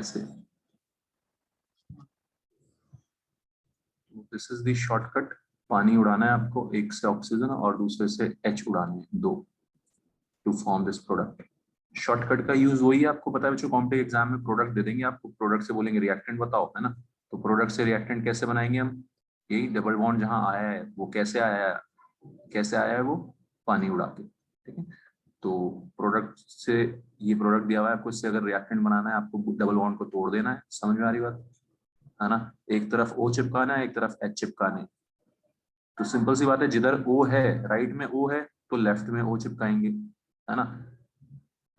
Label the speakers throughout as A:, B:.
A: ऐसे। This is the shortcut. पानी उड़ाना है आपको, एक से ऑक्सीजन और दूसरे से एच उड़ाने हैं, दो, to form this product. Shortcut का यूज वही है, आपको पता है बच्चों, कॉम्पिटिटिव एग्जाम में प्रोडक्ट दे देंगे आपको, प्रोडक्ट से बोलेंगे रिएक्टेंट बताओ, है ना। तो प्रोडक्ट से रिएक्टेंट कैसे बनाएंगे हम, यही डबल बॉन्ड जहां आया है वो कैसे आया है, कैसे आया है वो, पानी उड़ा के, ठीक है। तो प्रोडक्ट से, ये प्रोडक्ट दिया हुआ है आपको, इससे अगर रिएक्टेंट बनाना है आपको डबल बॉन्ड को तोड़ देना है, समझ में आ रही बात, है ना। एक तरफ O चिपकाना है, एक तरफ H चिपकाना है। तो सिंपल सी बात है, जिधर O है, राइट में O है तो लेफ्ट में O चिपकाएंगे, है ना।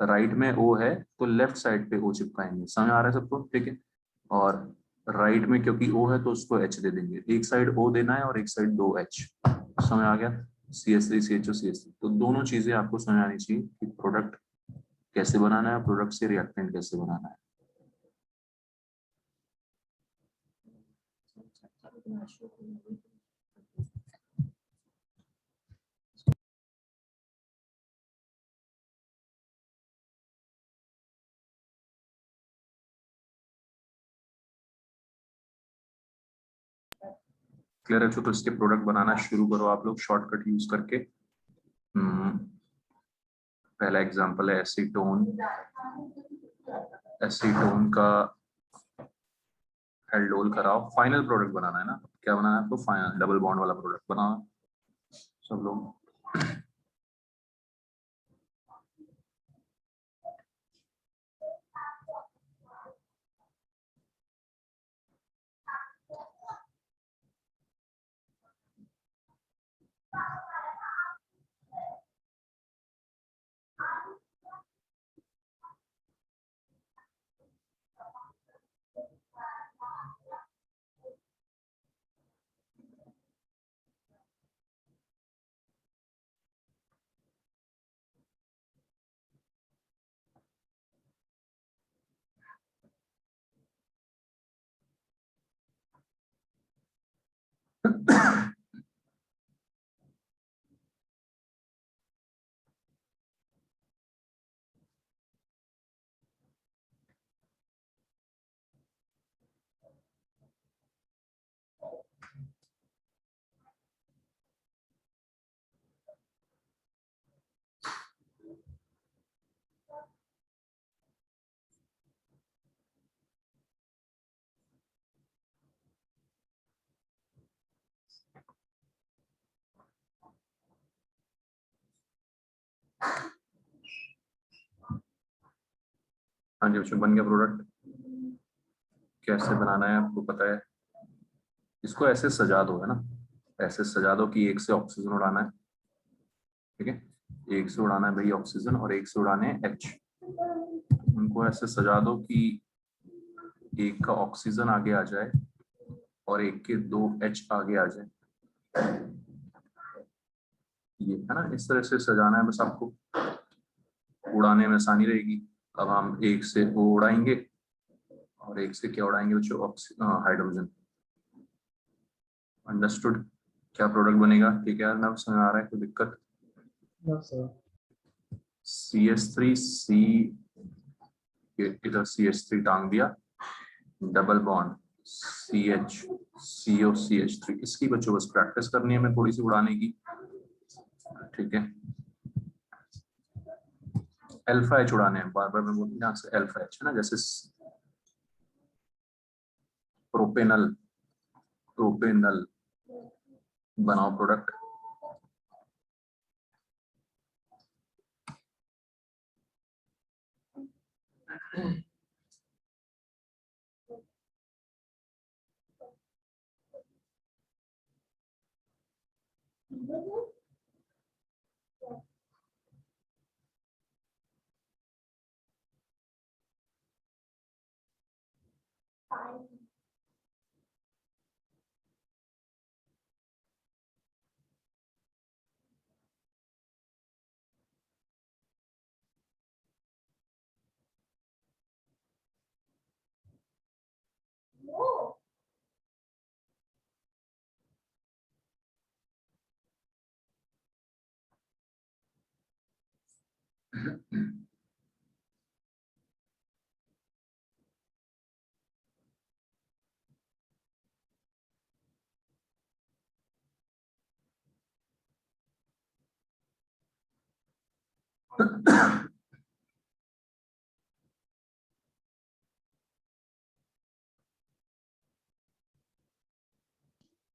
A: राइट में O है तो लेफ्ट साइड पे O चिपकाएंगे, समझ आ रहा है सबको, ठीक है। और राइट में क्योंकि O है तो उसको H दे देंगे, एक साइड O देना है और एक साइड दो H, समझ आ गया। CH3 CHO CH3, तो दोनों चीजें आपको समझ आनी चाहिए कि प्रोडक्ट कैसे बनाना है, प्रोडक्ट से रिएक्टेंट कैसे बनाना है। क्लियर है, तो इसके प्रोडक्ट बनाना शुरू करो आप लोग शॉर्टकट यूज करके। पहला एग्जांपल है एसीटोन। एसीटोन का एल्डोल कराओ, फाइनल प्रोडक्ट बनाना है ना, क्या बनाना है आपको, फाइनल डबल बॉन्ड वाला प्रोडक्ट बनाओ सब लोग। हाँ जी बच्चों, बन गया प्रोडक्ट। कैसे बनाना है आपको पता है, इसको ऐसे सजा दो, है ना, ऐसे सजा दो कि एक से ऑक्सीजन उड़ाना है, ठीक है, एक से उड़ाना है भाई ऑक्सीजन और एक से उड़ाने हैं एच। उनको ऐसे सजा दो कि एक का ऑक्सीजन आगे आ जाए और एक के दो एच आगे आ जाए, ये है ना, इस तरह से सजाना है बस आपको, उड़ाने में आसानी रहेगी। अब हम एक से वो उड़ाएंगे और एक से क्या उड़ाएंगे बच्चों, हाइड्रोजन। अंडरस्टूड, क्या प्रोडक्ट बनेगा, ठीक है ना, समझ आ रहा है, कोई दिक्कत। CH3 C, इधर CH3 टांग दिया, double bond CH CO CH3, इसकी बच्चों बस प्रैक्टिस करनी है हमें थोड़ी सी उड़ाने की, ठीक है। अल्फा एच उड़ाने हैं, बार बार मैं बोलूँ यहाँ से अल्फा एच, है ना, जैसे प्रोपेनल, प्रोपेनल बनाओ प्रोडक्ट।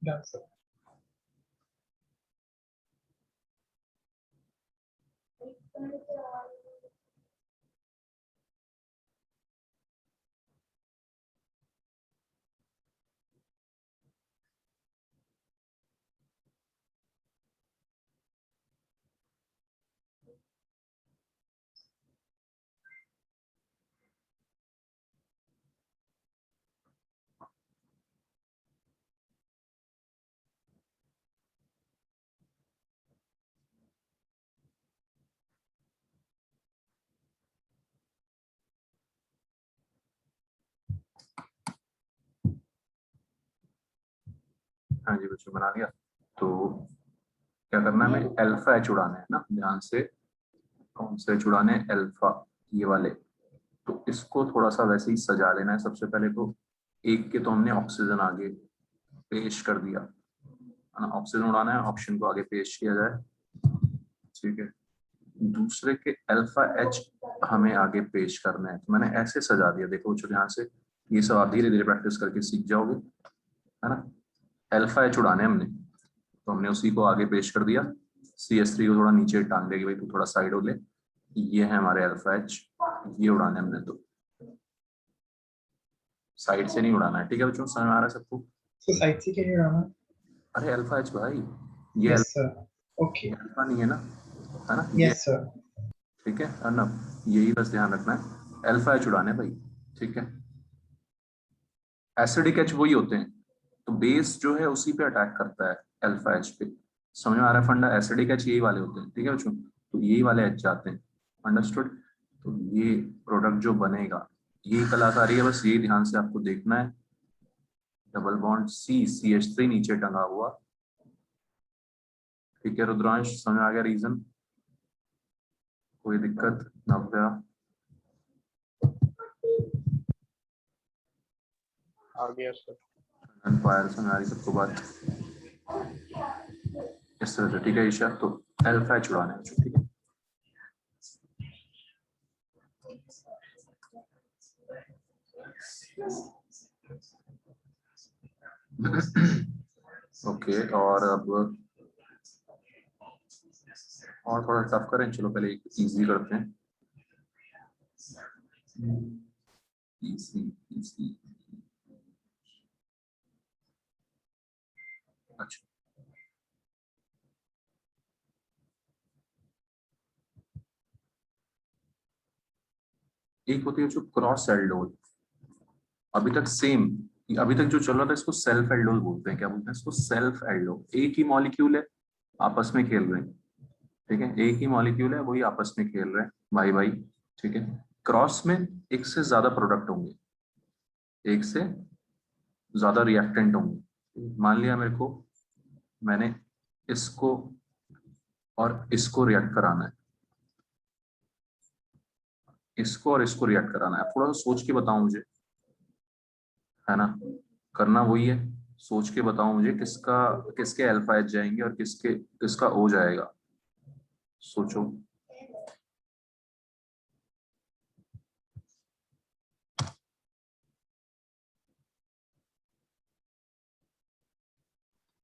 B: Done sir.
A: हाँ जी बच्चों बना लिया। तो क्या करना है, हमें अल्फा एच उड़ाना है ना, ध्यान से। कौन से एच उड़ाने हैं? अल्फा, ये वाले। तो इसको थोड़ा सा वैसे ही सजा लेना है। सबसे पहले तो एक के तो हमने ऑक्सीजन आगे पेश कर दिया है ना, ऑक्सीजन उड़ाना है, ऑप्शन को आगे पेश किया जाए, ठीक है। दूसरे के अल्फा एच हमें आगे पेश करना है, तो मैंने ऐसे सजा दिया, देखो बच्चों ध्यान से। ये सब आप धीरे धीरे प्रैक्टिस करके सीख जाओगे, है ना। अल्फा एच उड़ाने हमने, तो हमने उसी को आगे पेश कर दिया। CH3 को थोड़ा नीचे टांग देगी भाई, तू थोड़ा साइड हो ले। ये है हमारे अल्फा एच, ये उड़ाने हमने, तो साइड से नहीं उड़ाना है, ठीक है बच्चों, समझ में आ रहा है सबको?
B: तो साइड से कैसे उड़ाना?
A: अरे अल्फा एच भाई, ये
B: यस सर। ओके।
A: अल्फा नहीं है ना, है ना ये,
B: यस सर।
A: ठीक है अर्नब, यही बस ध्यान रखना है, अल्फा एच उड़ाने भाई, ठीक है। एसिडिक एच वही होते हैं, तो बेस जो है उसी पे अटैक करता है, अल्फा एच पे। समझ में आ रहा है फंडा? एसिडिक एच यही वाले होते हैं, ठीक है बच्चों, तो यही वाले एच जाते हैं, अंडरस्टूड। तो ये प्रोडक्ट जो बनेगा, यही कलाकारी है, बस ये ध्यान से आपको देखना है। डबल बॉन्ड CH3 नीचे टंगा हुआ, ठीक है रुद्रांश, समझ में आ गया रीजन? कोई दिक्कत? नव्या?
C: आ गया सर।
A: फायर समझ आ रही सबको बात? इस तरह से, ठीक है ईशा, तो अल्फा छुड़ाना है, ठीक है। ओके, और अब और थोड़ा टफ करें, चलो पहले इजी करते हैं। इजी इजी, अच्छा एक होती है जो क्रॉस एल्डोल, अभी तक सेम, अभी तक जो चल रहा था इसको सेल्फ एल्डोल बोलते हैं, क्या बोलते हैं इसको? Self aldol. एक ही मॉलिक्यूल है, आपस में खेल रहे हैं, ठीक है, एक ही मॉलिक्यूल है, वही आपस में खेल रहे हैं भाई भाई, ठीक है। क्रॉस में एक से ज्यादा प्रोडक्ट होंगे, एक से ज्यादा रिएक्टेंट होंगे। मान लिया मेरे को, मैंने इसको और इसको रिएक्ट कराना है, इसको और इसको रिएक्ट कराना है, थोड़ा सा सोच के बताओ मुझे, है ना, करना वही है, सोच के बताओ मुझे किसका, किसके अल्फा एच जाएंगे और किसके, किसका ओ जाएगा, सोचो।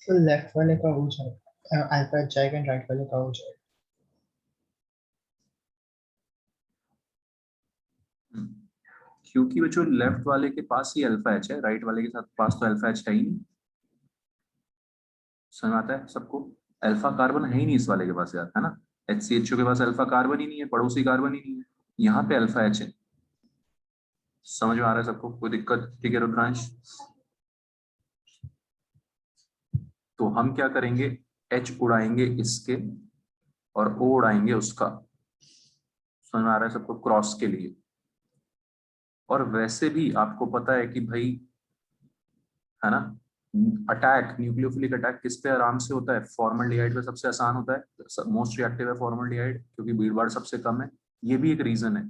B: तो लेफ्ट वाले का हो जाएगा, अल्फा जाएगा, एंड राइट वाले का हो जाएगा।
A: क्योंकि बच्चों लेफ्ट वाले के पास ही अल्फा एच है, राइट वाले के साथ पास तो अल्फा एच है ही नहीं, समझ आता है सबको? अल्फा कार्बन है ही नहीं इस वाले के पास यार, है ना। HCHO के पास अल्फा कार्बन ही नहीं है, पड़ोसी कार्बन ही नहीं है, यहाँ पे अल्फा एच है। समझ में आ रहा है सबको? कोई दिक्कत? ठीक है रुद्रांश, तो हम क्या करेंगे, एच उड़ाएंगे इसके और ओ उड़ाएंगे उसका, समझ में आ रहा है सबको, क्रॉस के लिए। और वैसे भी आपको पता है कि भाई, है ना, अटैक, न्यूक्लियोफिलिक अटैक किस पे आराम से होता है? फॉर्मल्डिहाइड पे सबसे आसान होता है, मोस्ट रिएक्टिव है फॉर्मल्डिहाइड, क्योंकि भीड़ भाड़ सबसे कम है। ये भी एक रीजन है,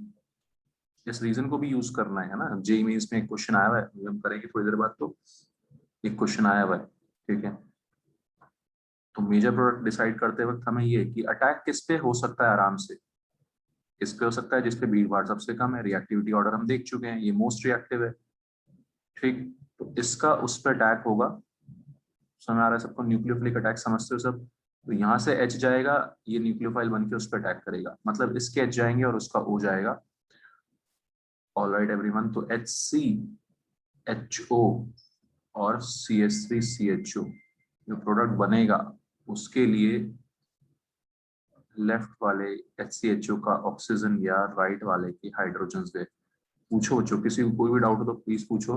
A: इस रीजन को भी यूज करना है ना। जेईई मेंस में एक क्वेश्चन आया हुआ है, हम करेंगे थोड़ी देर बाद, तो एक क्वेश्चन आया हुआ है, ठीक है। तो मेजर प्रोडक्ट डिसाइड करते वक्त हमें ये कि अटैक किस पे हो सकता है आराम से, किस पे हो सकता है जिसपे भीड़ भाड़ सबसे कम है, रिएक्टिविटी ऑर्डर हम देख चुके हैं, ये मोस्ट रिएक्टिव है, ठीक। तो इसका उस पर अटैक होगा, समझ आ रहा है सबको? न्यूक्लियोफिलिक अटैक समझते हो सब? तो यहाँ से H जाएगा, ये न्यूक्लियोफाइल बन के उस पर अटैक करेगा, मतलब इसके H जाएंगे और उसका O जाएगा। ऑलराइट एवरीवन, तो HCHO और CH3CHO जो प्रोडक्ट बनेगा उसके लिए लेफ्ट वाले HCHO का ऑक्सीजन या राइट वाले की हाइड्रोजन दे। पूछो बच्चों, किसी को कोई भी डाउट हो तो प्लीज पूछो,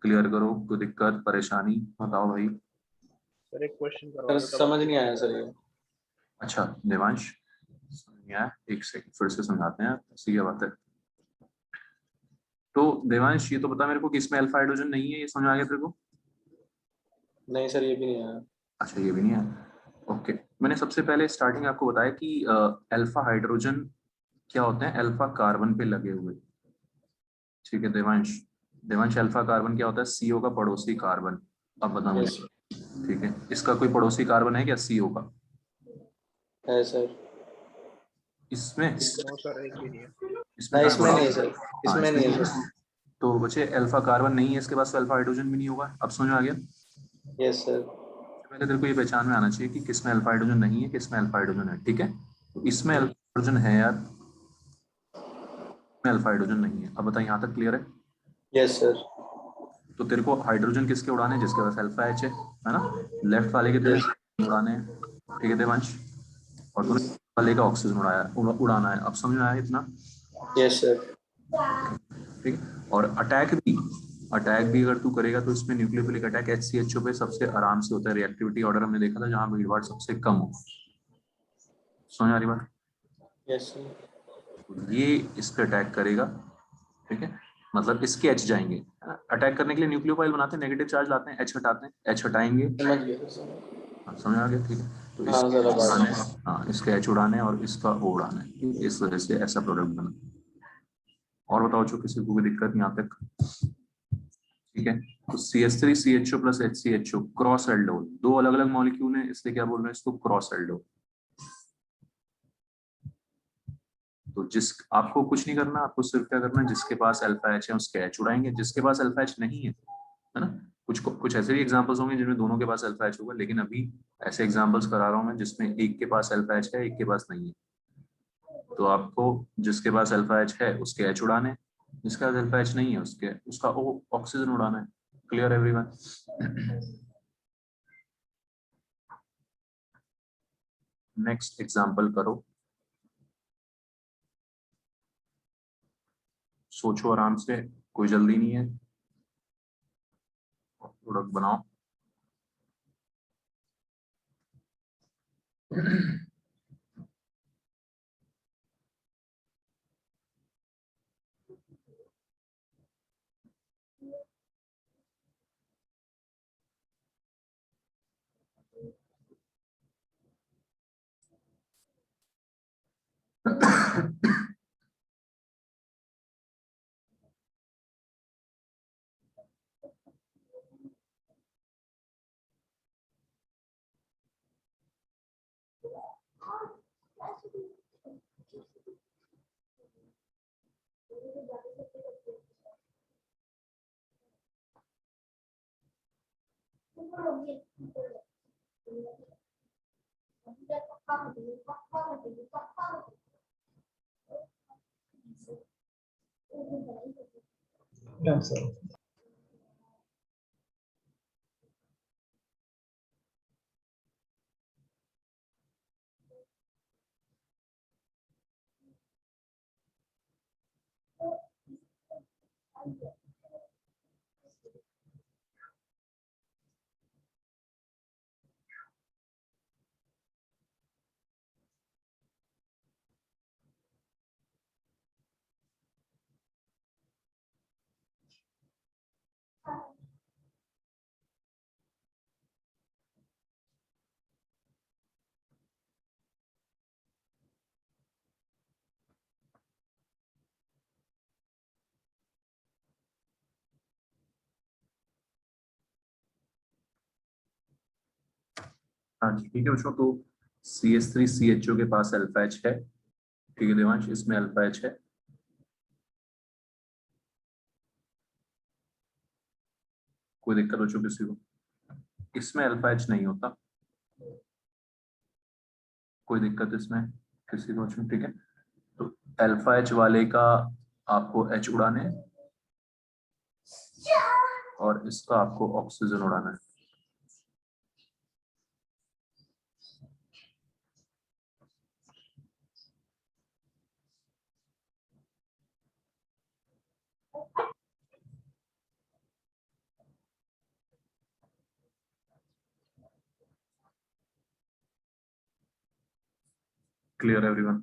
A: क्लियर करो, कोई दिक्कत परेशानी बताओ भाई।
C: सर एक क्वेश्चन
D: सर
C: करवा दो
D: समझ नहीं आया सर ये।
A: अच्छा देवांश, समझ नहीं आया, एक सेकंड फिर से समझाते हैं, ऐसी क्या बात है। तो देवांश ये तो बता मेरे को कि इसमें अल्फा हाइड्रोजन नहीं है, ये समझ आ गया तेरे को?
D: नहीं सर ये भी नहीं आया।
A: अच्छा ये भी नहीं है, ओके। मैंने सबसे पहले स्टार्टिंग आपको बताया कि अल्फा हाइड्रोजन क्या होते हैं, अल्फा कार्बन पे लगे हुए। ठीक है देवांश, देवांश अल्फा कार्बन क्या होता है? सीओ का पड़ोसी कार्बन। अब बता मुझे,
D: यस
A: ठीक है, इसका कोई पड़ोसी कार्बन है क्या सीओ का?
D: है सर।
A: इसमें
C: नो सर एक भी नहीं है।
A: इसमें
D: नहीं
A: कहाँ
D: इसमें
A: पड़ा?
D: नहीं है सर,
A: हाँ
D: इसमें
A: इसमें
D: नहीं
A: नहीं
D: है
A: है।
D: सर।
A: तो बच्चे अल्फा कार्बन नहीं है, इसके पास अल्फा हाइड्रोजन भी नहीं होगा। अब समझ में आ गया?
D: Yes sir.
A: पहले तेरे को ये पहचान में आना चाहिए कि किसमें अल्फा हाइड्रोजन नहीं है, किसमें अल्फा हाइड्रोजन है। ठीक है, तो इसमें अल्फा हाइड्रोजन है यार, इसमें अल्फा हाइड्रोजन नहीं है। अब बता, यहाँ तक क्लियर है?
D: Yes sir.
A: तो तेरे को हाइड्रोजन किसके उड़ाने हैं? जिसके पास अल्फा एच है ना, लेफ्ट वाले के तेरे
D: यस
A: उड़ाने हैं। ठीक है देवांश, और तूने वाले का ऑक्सीजन उड़ाना है। अब समझ में आया इतना?
D: Yes sir.
A: ठीक है, और अटैक भी अगर तू करेगा तो इसमें न्यूक्लियोफिलिक अटैक HCHO पे सबसे आराम से होता है। रिएक्टिविटी ऑर्डर हमने देखा था जहां भीड़ भाड़ सबसे कम हो। समझ आ रही बात?
D: Yes sir.
A: ये इस पे अटैक करेगा, ठीक है, मतलब इसके H जाएंगे। अटैक करने के लिए न्यूक्लियोफाइल बनाते हैं, नेगेटिव चार्ज लाते हैं, H हटाते हैं, H हटाएंगे।
D: समझ गया सर।
A: हाँ, समझ आ गया, ठीक है। तो
D: हाँ
A: इसके
D: सर अब आ
A: उड़ाने,
D: गया।
A: हाँ इसके H उड़ाने और इसका O उड़ाना है, ठीक है? इस वजह से ऐसा प्रोडक्ट बना। और बताओ जो किसी को भी दिक्कत यहाँ तक? ठीक है, तो CH3CHO plus HCHO cross aldol, दो अलग अलग मॉलिक्यूल हैं, इसलिए क्या बोल रहे हैं इसको? Cross aldol. तो जिस आपको कुछ नहीं करना, आपको सिर्फ क्या करना है, जिसके पास अल्फा एच है उसके एच उड़ाएंगे, जिसके पास अल्फा एच नहीं है ना, कुछ ऐसे भी एग्जांपल्स होंगे जिनमें दोनों के पास अल्फा एच होगा, लेकिन अभी ऐसे एग्जांपल्स करा रहा हूं मैं जिसमें एक के पास अल्फा एच है, एक के पास नहीं है। तो आपको जिसके पास अल्फा एच है उसके एच उड़ाने, जिसके पास अल्फा एच नहीं है उसका ओ ऑक्सीजन उड़ाना है। Clear everyone? नेक्स्ट एग्जांपल करो, सोचो आराम से, कोई जल्दी नहीं है, प्रोडक्ट बनाओ।
B: Done sir.
A: हाँ जी ठीक है बच्चों, तो CH3CHO के पास अल्फा एच है, ठीक है देवांश, इसमें अल्फा एच है। कोई दिक्कत बच्चों किसी को? इसमें अल्फा एच नहीं होता, कोई दिक्कत इसमें किसी को? ठीक है, तो अल्फा एच वाले का आपको एच उड़ाने हैं और इसका आपको ऑक्सीजन उड़ाना है। Clear everyone?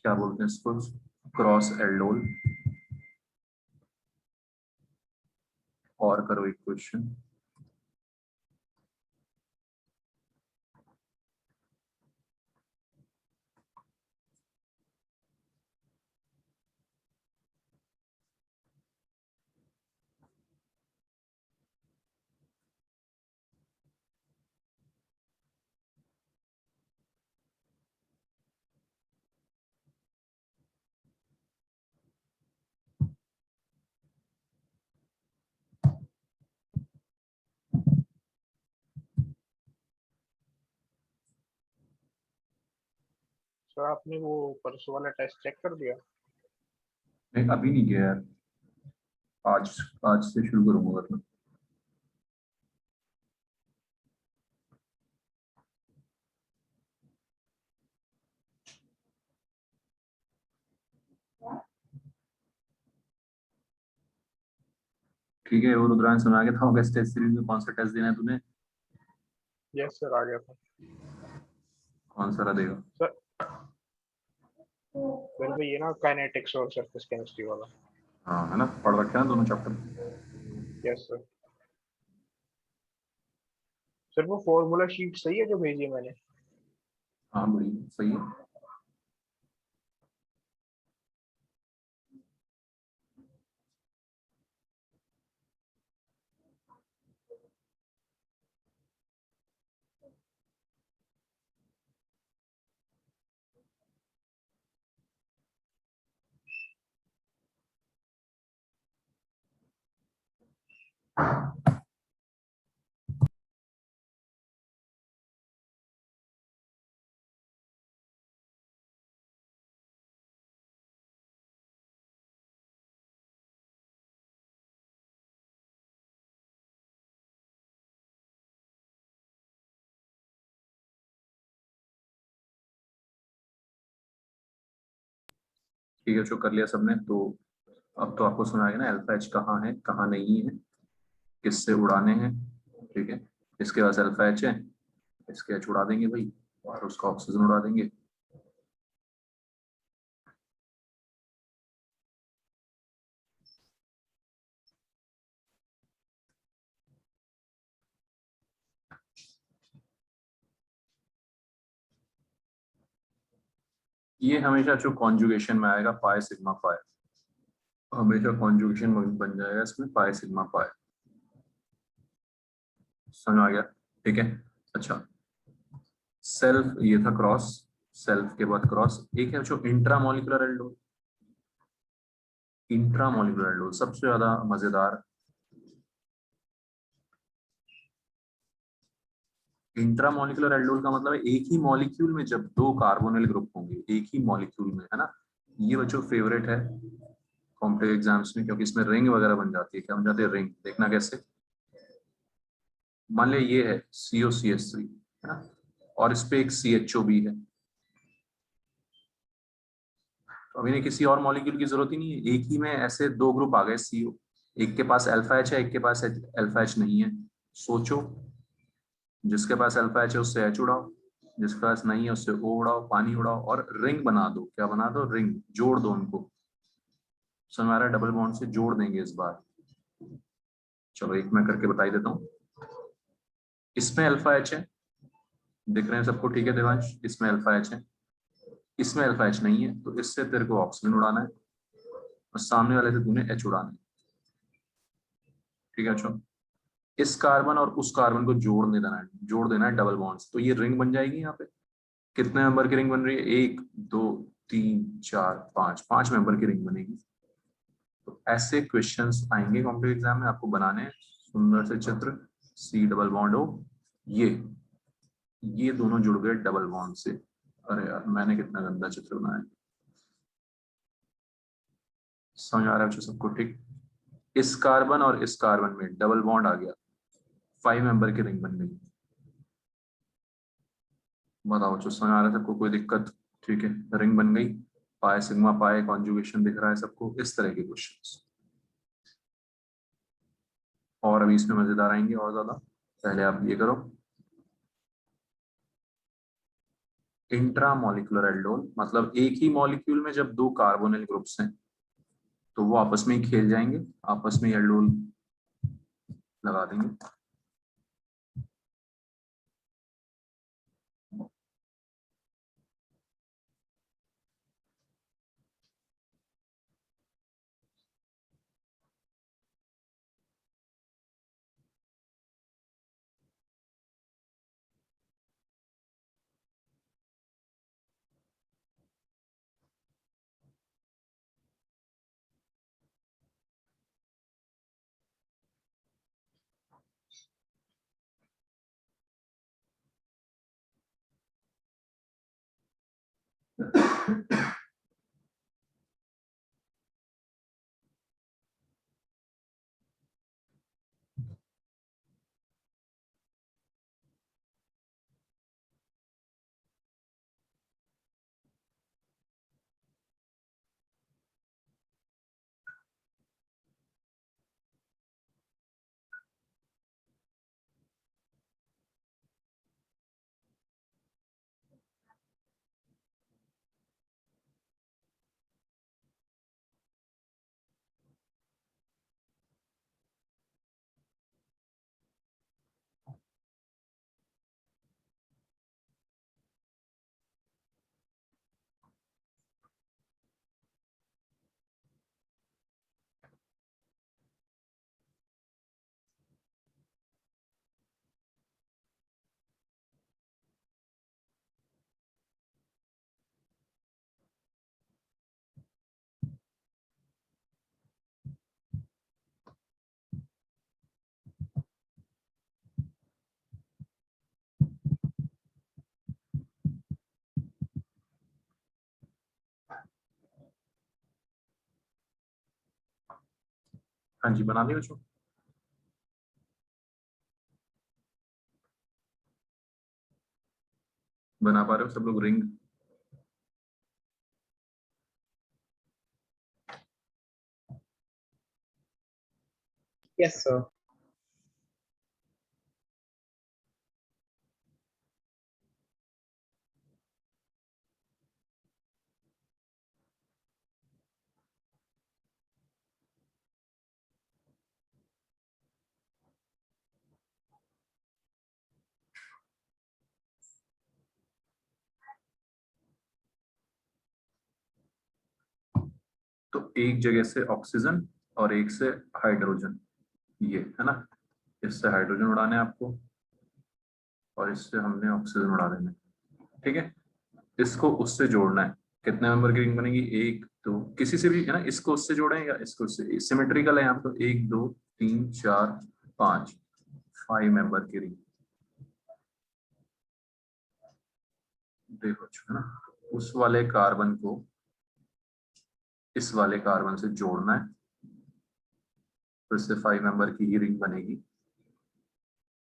A: क्या बोलते हैं इसको? Cross aldol. और करो एक क्वेश्चन।
C: सर आपने वो परसों वाला टेस्ट चेक कर दिया?
A: नहीं अभी नहीं किया यार, आज आज से शुरू करूंगा करना। ठीक है, वो रुद्रांश सुना के था अगस्त टेस्ट सीरीज में कौन सा टेस्ट देना है तूने?
C: यस सर, आ गया था
A: कौन सा देगा?
C: सर। फिर भी ये ना काइनेटिक्स और सरफेस केमिस्ट्री वाला।
A: हाँ है ना, पढ़ रखे हैं ना दोनों चैप्टर।
C: Yes sir. सर वो फॉर्मूला शीट सही है जो भेजी है मैंने?
A: हाँ बड़ी सही है। ठीक है, जो कर लिया सबने तो अब तो आपको सुना है ना अल्फा एच कहाँ है कहाँ नहीं है, किससे उड़ाने हैं। ठीक है, इसके पास अल्फा एच है, इसके एच उड़ा देंगे भाई और उसका ऑक्सीजन उड़ा देंगे। ये हमेशा जो कॉन्जुगेशन में आएगा पाई सिग्मा पाई, हमेशा कॉन्जुगेशन बन जाएगा इसमें पाई सिग्मा पाई। समझ आ गया? ठीक है। अच्छा, सेल्फ ये था क्रॉस, सेल्फ के बाद क्रॉस एक है जो इंट्रामोलिकुलर एल्डोल। इंट्रामोलिकुलर एल्डोल सबसे ज्यादा मजेदार। इंट्रामोलिकुलर एल्डोल का मतलब है एक ही मॉलिक्यूल में जब दो कार्बोनिल ग्रुप होंगे एक ही मॉलिक्यूल में, है ना। ये बच्चों फेवरेट है कॉम्पिटिटिव एग्जाम्स में, क्योंकि इसमें रिंग वगैरह बन जाती है। क्या बन जाती है? रिंग। देखना कैसे, मान लिया ये है COCH3, है ना, और इस पे एक CHO भी है, तो अभी नहीं किसी और मॉलिक्यूल की जरूरत ही नहीं है, एक ही में ऐसे दो ग्रुप आ गए CO। एक के पास अल्फा एच है, एक के पास अल्फा एच नहीं है। सोचो, जिसके पास अल्फा एच है उससे एच उड़ाओ, जिसके पास नहीं है उससे O उड़ाओ, पानी उड़ाओ और रिंग बना दो। क्या बना दो? रिंग। जोड़ दो उनको। सो हमारा डबल बॉन्ड से जोड़ देंगे इस बार। चलो एक मैं करके बताई देता हूँ। इसमें अल्फा एच है, दिख रहे हैं सबको? ठीक है देवांश, इसमें अल्फा एच है, इसमें अल्फा एच नहीं है, तो इससे तेरे को ऑक्सीजन उड़ाना है और सामने वाले से तूने एच उड़ाना है। ठीक है अच्छा, इस कार्बन और उस कार्बन को जोड़ देना है डबल बॉन्ड से, तो ये रिंग बन जाएगी। यहाँ पे कितने मेंबर की रिंग बन रही है? 1 2 3 4 5, 5 मेंबर की रिंग बनेगी। तो ऐसे क्वेश्चंस आएंगे कॉम्पिटिटिव एग्जाम में, आपको बनाने सुंदर से चित्र, सी डबल बॉन्ड ओ, ये दोनों जुड़ गए डबल बॉन्ड से। अरे यार मैंने कितना गंदा चित्र बनाया, समझ आ रहा है बच्चों सबको? ठीक, इस कार्बन और इस कार्बन में डबल बॉन्ड आ गया, 5 मेंबर की रिंग बन गई। बताओ जो समझ आ रहा है सबको, कोई दिक्कत? ठीक है, रिंग बन गई, पाई सिग्मा पाई कॉन्जुगेशन दिख रहा है सबको, इस तरह के क्वेश्चंस। और अभी इसमें मजेदार आएंगे और ज्यादा, पहले आप ये करो। इंट्रामोलिकुलर एल्डोल मतलब एक ही मॉलिक्यूल में जब दो कार्बोनिल ग्रुप्स हैं तो वो आपस में ही खेल जाएंगे, आपस में एल्डोल लगा देंगे। हाँ जी, बना दिया बच्चों? बना पा रहे हो सब लोग रिंग?
B: Yes, sir.
A: तो एक जगह से ऑक्सीजन और एक से हाइड्रोजन, ये है ना, इससे हाइड्रोजन उड़ाने हैं आपको और इससे हमने ऑक्सीजन उड़ा देना है। ठीक है, इसको उससे जोड़ना है। कितने नंबर की रिंग बनेगी? एक दो, किसी से भी है ना, इसको उससे जोड़ें या इसको उससे, सिमेट्रिकल है यहाँ पे, तो 1 2 3 4 5, 5 मेंबर की रिंग। देखो है ना, उस वाले कार्बन को इस वाले कार्बन से जोड़ना है, फिर से 5 मेंबर की ही रिंग बनेगी।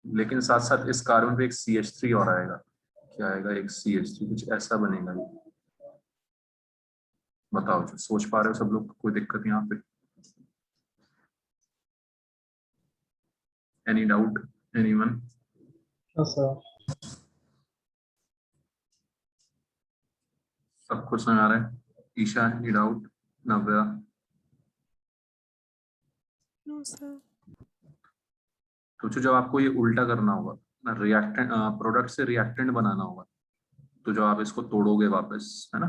A: लेकिन साथ साथ इस कार्बन पे एक CH3 और आएगा। क्या आएगा? एक CH3, कुछ ऐसा बनेगा ये। बताओ जो सोच पा रहे हो सब लोग, कोई दिक्कत यहाँ पे? Any doubt? Anyone?
B: No, sir.
A: सब कुछ समझ आ रहा है? Isha, any doubt? Navya?
E: No sir.
A: तो जब आपको ये उल्टा करना होगा ना, रिएक्टेंट प्रोडक्ट से रिएक्टेंट बनाना होगा, तो जब आप इसको तोड़ोगे वापस, है ना,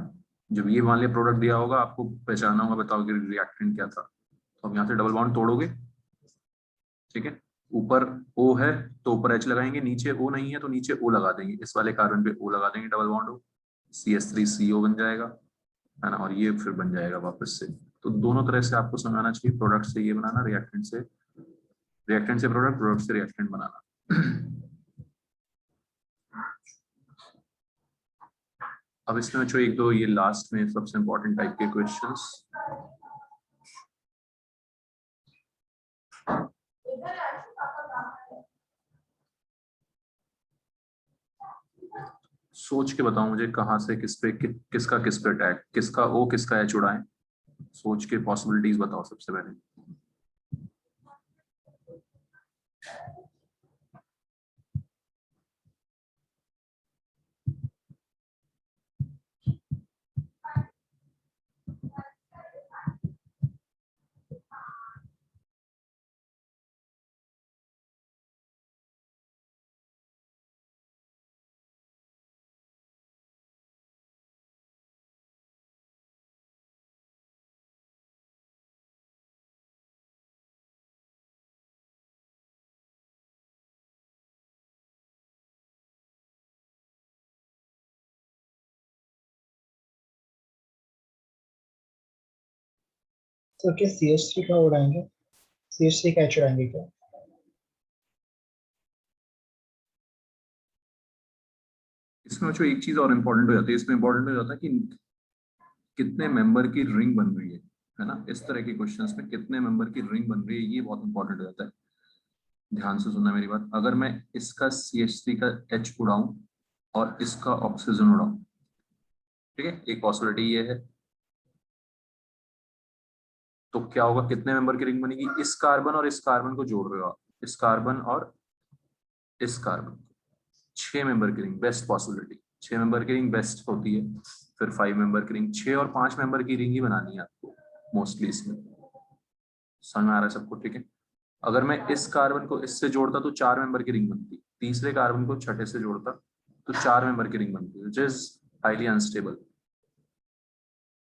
A: जब ये मान लिया प्रोडक्ट दिया होगा, आपको पहचाना होगा, बताओ कि रिएक्टेंट क्या था, तो हम यहाँ से डबल बॉन्ड तोड़ोगे। ठीक है, ऊपर O है तो ऊपर H लगाएंगे, नीचे O नहीं है तो नीचे O लगा देंगे, इस वाले कार्बन पे O लगा देंगे, डबल बॉन्ड O, CH3CO बन जाएगा, है ना, और ये फिर बन जाएगा वापस से तो दोनों तरह से आपको समझाना चाहिए, प्रोडक्ट से ये बनाना, रिएक्टेंट से प्रोडक्ट, प्रोडक्ट से रिएक्टेंट बनाना। अब इसमें जो एक दो ये लास्ट में सबसे इंपॉर्टेंट टाइप के क्वेश्चंस, सोच के बताओ मुझे कहाँ से किस पे किसका किस पे अटैक, किसका ओ किसका एच उड़ाएं, सोच के पॉसिबिलिटीज बताओ सबसे पहले।
B: तो क्या CH3 का उड़ाएंगे, CH3 का H उड़ाएंगे क्या?
A: इसमें जो एक चीज और इम्पोर्टेंट हो जाती है, इसमें इम्पोर्टेंट हो जाता है कि कितने मेंबर की रिंग बन रही है ना, इस तरह के क्वेश्चंस में कितने मेंबर की रिंग बन रही है ये बहुत इंपॉर्टेंट हो जाता है। ध्यान से सुनना मेरी बात, अगर मैं इसका CH3 का H उड़ाऊं और इसका ऑक्सीजन उड़ाऊं, ठीक है, एक पॉसिबिलिटी ये है, तो क्या होगा, कितने मेंबर की रिंग बनेगी, इस कार्बन और इस कार्बन को जोड़ रहे हो आप, इस कार्बन और इस कार्बन, 6 मेंबर की रिंग बेस्ट पॉसिबिलिटी, 6 मेंबर की रिंग बेस्ट होती है। फिर 5 मेंबर की रिंग, 6 और 5 मेंबर की रिंग ही बनानी है आपको मोस्टली इसमें। समझ में आ रहा है सबको, ठीक है। अगर मैं इस कार्बन को इससे जोड़ता तो 4 मेंबर की रिंग बनती, तीसरे कार्बन को छठे से जोड़ता तो 4 मेंबर की रिंग बनती, विच इज हाईली अनस्टेबल।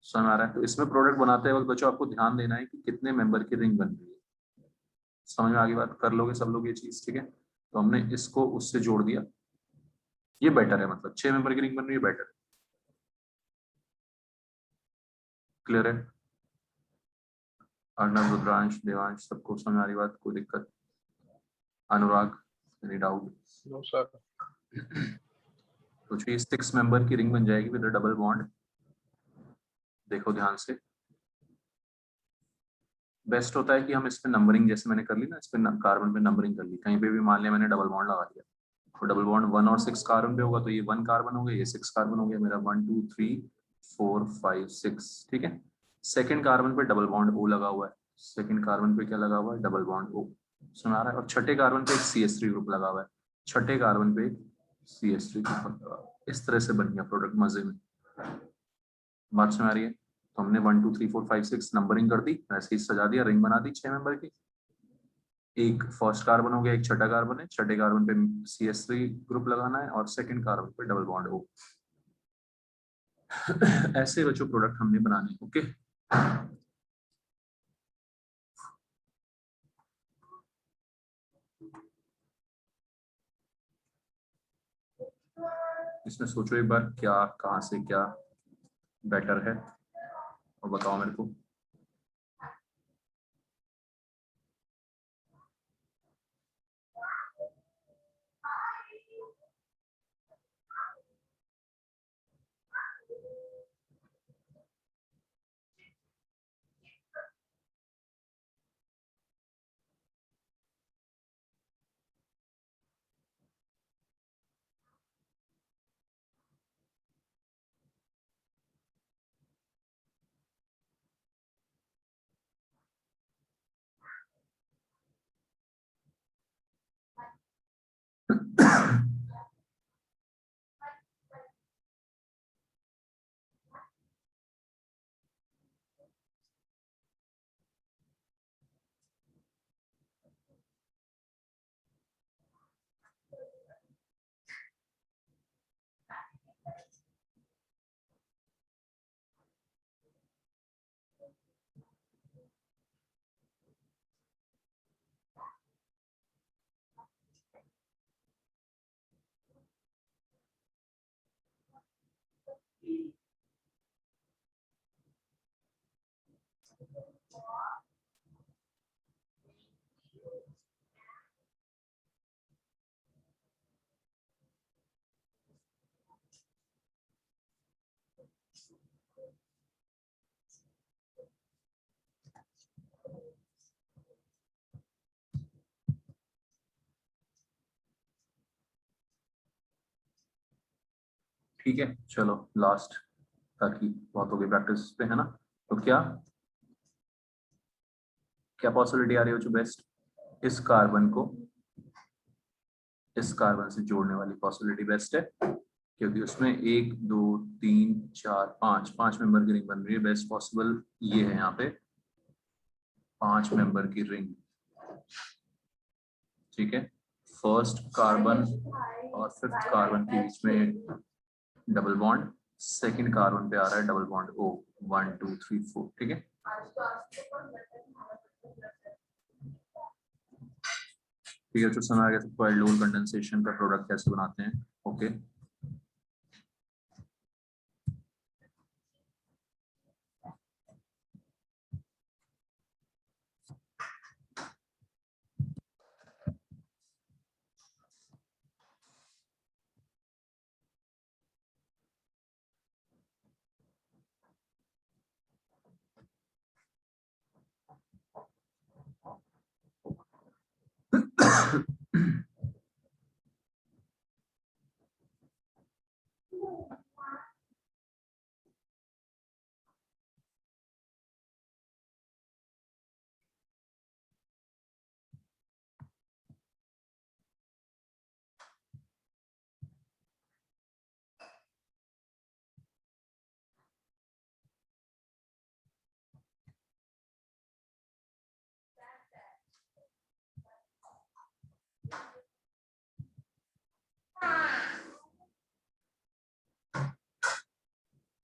A: समझ में आ रहा है, तो इसमें प्रोडक्ट बनाते वक्त बच्चों आपको ध्यान देना है कि कितने मेंबर की रिंग बन रही है। समझ में आगे बात, कर लोगे सब लोग ये चीज, ठीक है। तो हमने इसको उससे जोड़ दिया, ये बेटर है, मतलब 6 मेंबर की रिंग बन रही है, बेटर। क्लियर है, अर्णव, रुद्रांश, देवांश, सबको समझ आ रही बात, कोई दिक्कत? Anurag, any doubt?
C: No sir.
A: तो ये 6 मेंबर की रिंग बन जाएगी विद डबल बॉन्ड। देखो ध्यान से, बेस्ट होता है कि हम इस पे नंबरिंग, जैसे मैंने कर ली ना, इस पे कार्बन पे नंबरिंग कर ली, कहीं पे भी मान लिया मैंने डबल बॉन्ड लगा दिया, तो डबल बॉन्ड 1 और 6 कार्बन पे होगा, तो ये 1 कार्बन हो गया, ये 6 कार्बन हो गया मेरा, 1 2 3 4 5 6, ठीक है। सेकंड कार्बन पे डबल बॉन्ड O लगा हुआ है, सेकंड कार्बन पे क्या लगा हुआ है, डबल बॉन्ड O, सुना रहा है, और छठे कार्बन पे एक CH3 ग्रुप लगा हुआ है, छठे कार्बन पे CH3 ग्रुप लगा हुआ है। इस तरह से बन गया प्रोडक्ट मजे में। बात समझ आ रही है? तो हमने 1 2 3 4 5 6 नंबरिंग कर दी, ऐसे ही सजा दिया, रिंग बना दी 6 मेंबर की। एक फर्स्ट कार्बन हो गया, एक छठा कार्बन है, छठे कार्बन पे CH3 ग्रुप लगाना है और सेकंड कार्बन पे डबल बॉन्ड O। ऐसे बच्चों प्रोडक्ट हमने बनाने, ओके। इसमें सोचो एक बार, क्या कहाँ से क्या बेटर है, और बताओ मेरे को। ठीक है, चलो लास्ट, ताकि बहुत हो गई प्रैक्टिस पे, है ना। तो क्या क्या पॉसिबिलिटी आ रही हो जो बेस्ट, इस कार्बन को इस कार्बन से जोड़ने वाली पॉसिबिलिटी बेस्ट है, क्योंकि उसमें 1 2 3 4 5 मेंबर की रिंग बन रही है। बेस्ट पॉसिबल ये है यहाँ पे 5 मेंबर की रिंग। ठीक है, फर्स्ट कार्बन और 5th कार्बन के बीच में डबल बॉन्ड, सेकंड कार्बन पे आ रहा है डबल बॉन्ड O, 1 2 3 4। ठीक है, ठीक है, तो समझ आ गया सबको एल्डोल कंडेंसेशन का प्रोडक्ट कैसे बनाते हैं। ओके,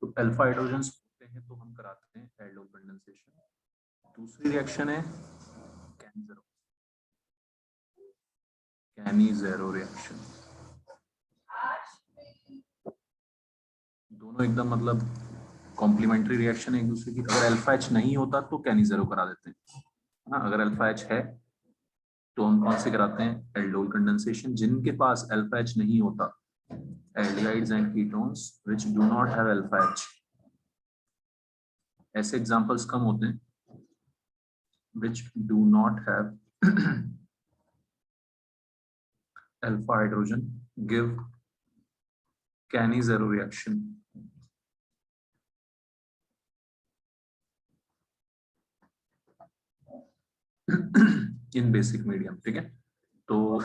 A: तो अल्फा हाइड्रोजन्स होते हैं तो हम कराते हैं एल्डोल कंडेंसेशन। दूसरी रिएक्शन है कैनिज़ेरो रिएक्शन। दोनों एकदम मतलब कॉम्प्लीमेंट्री रिएक्शन है एक दूसरे की। अगर अल्फा एच नहीं होता तो कैनिज़ेरो करा देते हैं, हाँ, अगर अल्फा एच है तो हम कौन से कराते हैं, एल्डोल कंडेंसेशन। जिनके पास अल्फा एच नहीं होता, aldehydes and ketones which do not have alpha H, ऐसे एग्जांपल्स कम होते हैं, which do not have alpha hydrogen, give Cannizzaro reaction। In basic medium. ठीक है, तो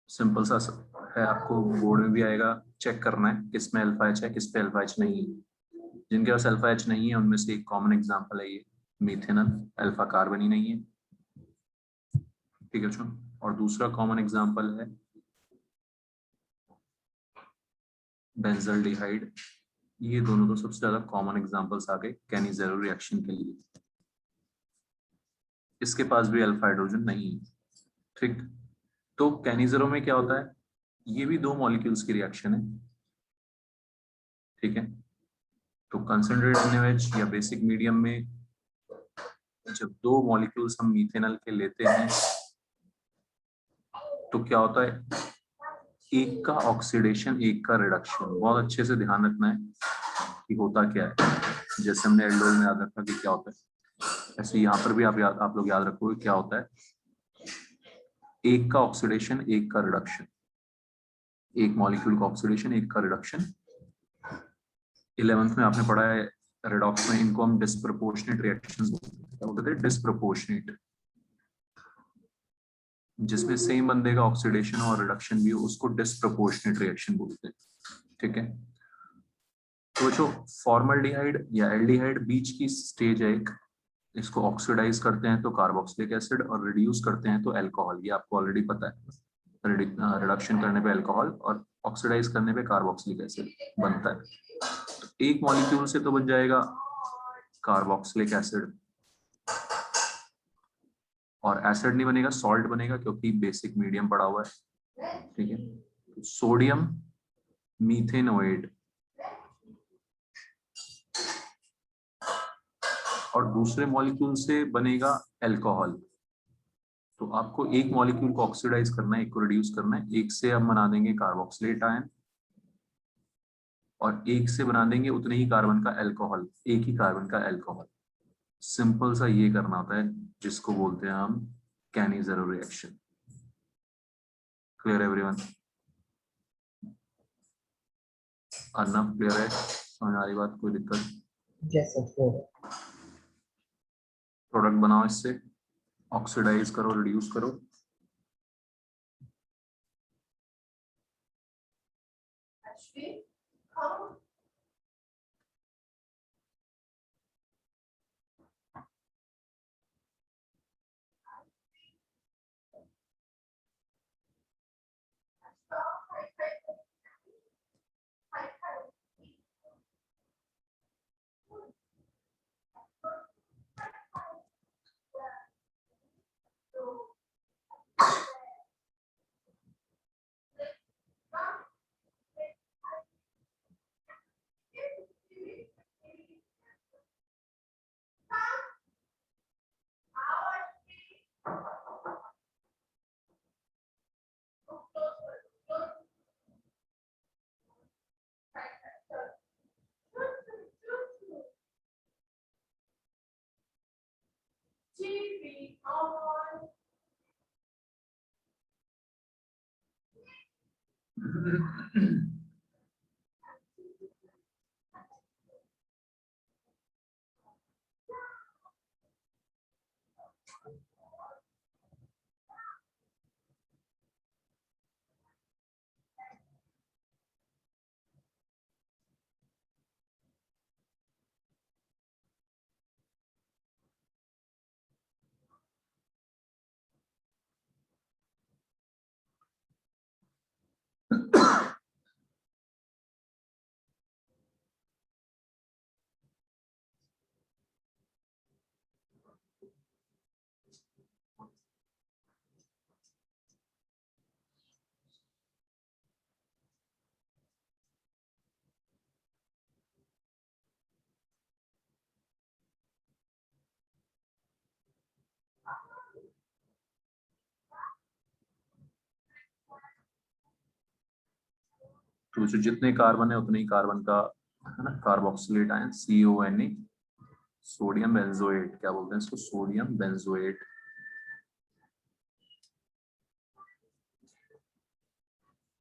A: सिंपल सा है, आपको बोर्ड में भी आएगा, चेक करना है किस में अल्फा एच है किस पे अल्फा एच नहीं है। जिनके पास अल्फा एच नहीं है उनमें से एक कॉमन एग्जांपल है ये मीथेनॉल, अल्फा कार्बन ही नहीं है। ठीक है, चलो, और दूसरा कॉमन एग्जांपल है बेंजल्डिहाइड। ये दोनों तो सबसे ज्यादा कॉमन एग्जांपल्स आ गए कैनिज़ेरो रिएक्शन के लिए। इसके पास भी अल्फा हाइड्रोजन नहीं है। ठीक, तो कैनिज़ेरो में क्या होता है, ये भी 2 मॉलिक्यूल्स की रिएक्शन है। ठीक है, तो कंसंट्रेटेड NaOH या बेसिक मीडियम में जब 2 मॉलिक्यूल्स हम मीथेनॉल के लेते हैं तो क्या होता है, एक का ऑक्सीडेशन एक का रिडक्शन। बहुत अच्छे से ध्यान रखना है कि होता क्या है। जैसे हमने एल्डोल में याद रखा कि क्या होता है, ऐसे यहाँ पर भी आप लोग याद रखोगे क्या होता है, एक का ऑक्सीडेशन एक का रिडक्शन, एक मॉलिक्यूल का ऑक्सीडेशन एक का रिडक्शन। 11th में आपने पढ़ा है रेडॉक्स में, इनको हम डिस्प्रपोर्शनेट रिएक्शंस बोलते थे। डिस्प्रपोर्शनेट, जिसमें सेम बंदे का ऑक्सीडेशन और रिडक्शन भी हो उसको डिस्प्रपोर्शनेट रिएक्शन बोलते हैं। ठीक है, तो जो फॉर्मल्डिहाइड या एल्डिहाइड बीच की स्टेज है एक, इसको ऑक्सीडाइज करते हैं तो कार्बोक्सिलिक एसिड, और रिड्यूस करते हैं तो अल्कोहल। ये आपको ऑलरेडी पता है, रिडक्शन करने पे अल्कोहल और ऑक्सीडाइज करने पे कार्बोक्सिलिक एसिड बनता है। तो एक मॉलिक्यूल से तो बन जाएगा कार्बोक्सिलिक एसिड, और एसिड नहीं बनेगा, सॉल्ट बनेगा, क्योंकि बेसिक मीडियम पड़ा हुआ है। ठीक है, तो सोडियम मीथेनोएट, और दूसरे मॉलिक्यूल से बनेगा अल्कोहल। तो आपको एक मॉलिक्यूल को ऑक्सीडाइज करना है, एक को रिड्यूस करना है। एक से हम बना देंगे कार्बोक्सिलेट आयन, और एक से बना देंगे उतने ही कार्बन का अल्कोहल, एक ही कार्बन का अल्कोहल। सिंपल सा ये करना होता है, जिसको बोलते हैं हम Cannizzaro reaction. Clear everyone? Arnab clear है? समझ आ रही बात? कोई दिक्कत?
B: Yes sir four.
A: प्रोडक्ट बनाओ, इससे ऑक्सीडाइज करो, रिड्यूस करो। तो जो जितने कार्बन है उतने ही कार्बन का, है ना, carboxylate ion CONA, sodium benzoate, क्या बोलते हैं इसको, sodium benzoate.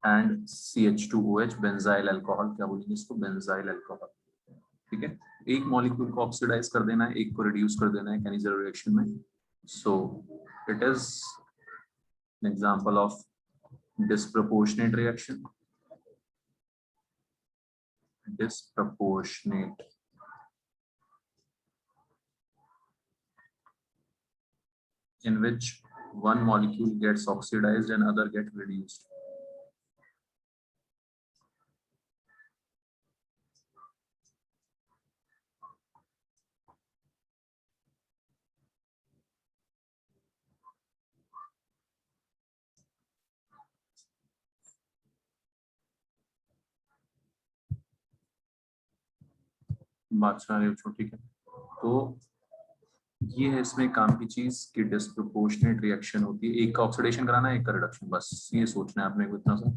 A: And CH2OH, benzyl alcohol, क्या बोलेंगे इसको, बेंजाइल अल्कोहल। ठीक है, एक मॉलिक्यूल को ऑक्सीडाइज कर देना है, एक को रिड्यूस कर देना है कैनी-ज़ेरो रिएक्शन में। So it is an example of disproportionate reaction. Disproportionate. In which one molecule gets oxidized and other get reduced. बात सारे बच्चों, ठीक है। तो ये है इसमें काम की चीज कि डिस्प्रोपोर्शनेट रिएक्शन होती है, एक का ऑक्सीडेशन कराना है, एक का रिडक्शन, बस ये सोचना है आपने को इतना सा।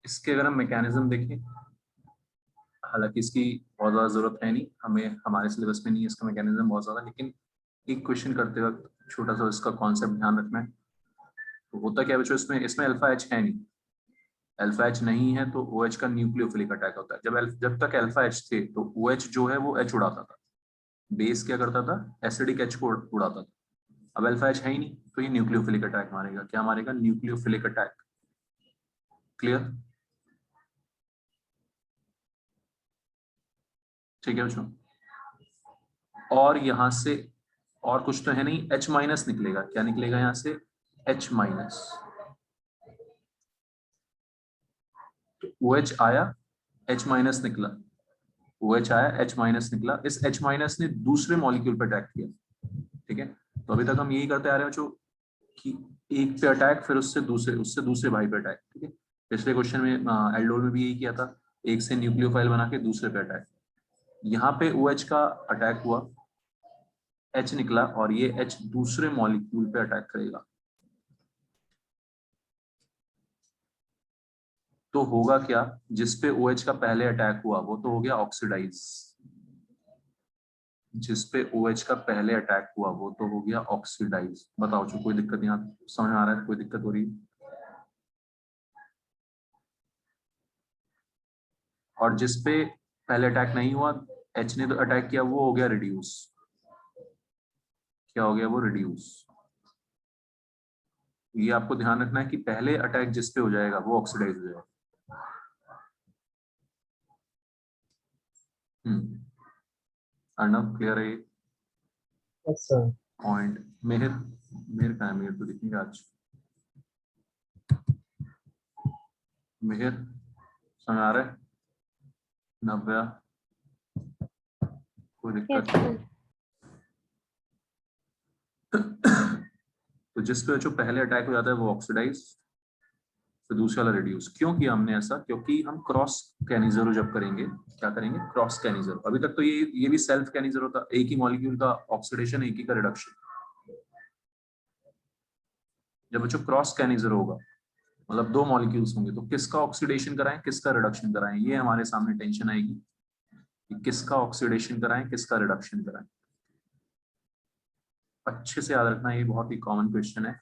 A: इसके अगर हम मैकेनिज्म देखें, हालांकि इसकी बहुत ज्यादा जरूरत है नहीं, हमें हमारे सिलेबस में नहीं है इसका मैकेनिज्म बहुत ज्यादा, लेकिन एक क्वेश्चन करते वक्त छोटा सा इसका कॉन्सेप्ट ध्यान रखना है। तो होता क्या बच्चों, इसमें इसमें अल्फा एच है नहीं, अल्फा एच नहीं है तो OH का न्यूक्लियोफिलिक अटैक होता है। जब तक अल्फा एच थे तो OH जो है वो H उड़ाता था, बेस क्या करता था, एसिडिक H को उड़ाता था। अब अल्फा एच है ही नहीं तो ये न्यूक्लियोफिलिक अटैक मारेगा, क्या मारेगा, न्यूक्लियोफिलिक अटैक। क्लियर? ठीक है बच्चों, और यहां से और कुछ तो है नहीं, H माइनस निकलेगा, क्या निकलेगा यहाँ से, H माइनस। तो OH आया, H माइनस निकला, OH आया, H माइनस निकला, इस H माइनस ने दूसरे मॉलिक्यूल पे अटैक किया, ठीक है। तो अभी तक हम यही करते आ रहे हैं बच्चों कि एक पे अटैक, फिर उससे दूसरे भाई पे अटैक, ठीक है। पिछले क्वेश्चन में एल्डोल में भी यही किया था, एक से न्यूक्लियोफाइल बना के दूसरे पे अटैक। यहाँ पे OH का अटैक हुआ, H निकला, और ये H दूसरे मॉलिक्यूल पे अटैक करेगा। तो होगा क्या, जिसपे OH का पहले अटैक हुआ वो तो हो गया ऑक्सीडाइज, जिसपे OH का पहले अटैक हुआ वो तो हो गया ऑक्सीडाइज। बताओ जो कोई दिक्कत यहाँ समझ में आ रहा है, कोई दिक्कत हो रही है? और जिसपे पहले अटैक नहीं हुआ, H ने तो अटैक किया, वो हो गया रिड्यूस। क्या हो गया? वो रिड्यूस। ये आपको ध्यान रखना है कि पहले अटैक जिसपे हो जाएगा वो ऑक्सीडाइज हो जाएगा। अर्णव क्लियर है?
B: Yes sir.
A: पॉइंट मेहर, मेहर कहाँ है? मेहर तो दिखेंगे आज। मेहर समझ आ रहा है? नव्या कोई दिक्कत? तो जिस पे जो पहले अटैक हो जाता है वो ऑक्सीडाइज, फिर दूसरा वाला रिड्यूस। क्यों किया हमने ऐसा? क्योंकि हम क्रॉस कैनिजरो जब करेंगे, क्या करेंगे? Cross Cannizzaro. अभी तक तो ये भी सेल्फ कैनिजरो था, एक ही मॉलिक्यूल का ऑक्सीडेशन, एक ही का रिडक्शन। जब बच्चों क्रॉस कैनिजरो होगा, मतलब दो मॉलिक्यूल्स होंगे, तो किसका ऑक्सीडेशन कराएं, किसका रिडक्शन कराएं, ये हमारे सामने टेंशन आएगी कि किसका ऑक्सीडेशन कराएं, किसका रिडक्शन कराएं। अच्छे से याद रखना, ये बहुत ही कॉमन क्वेश्चन है।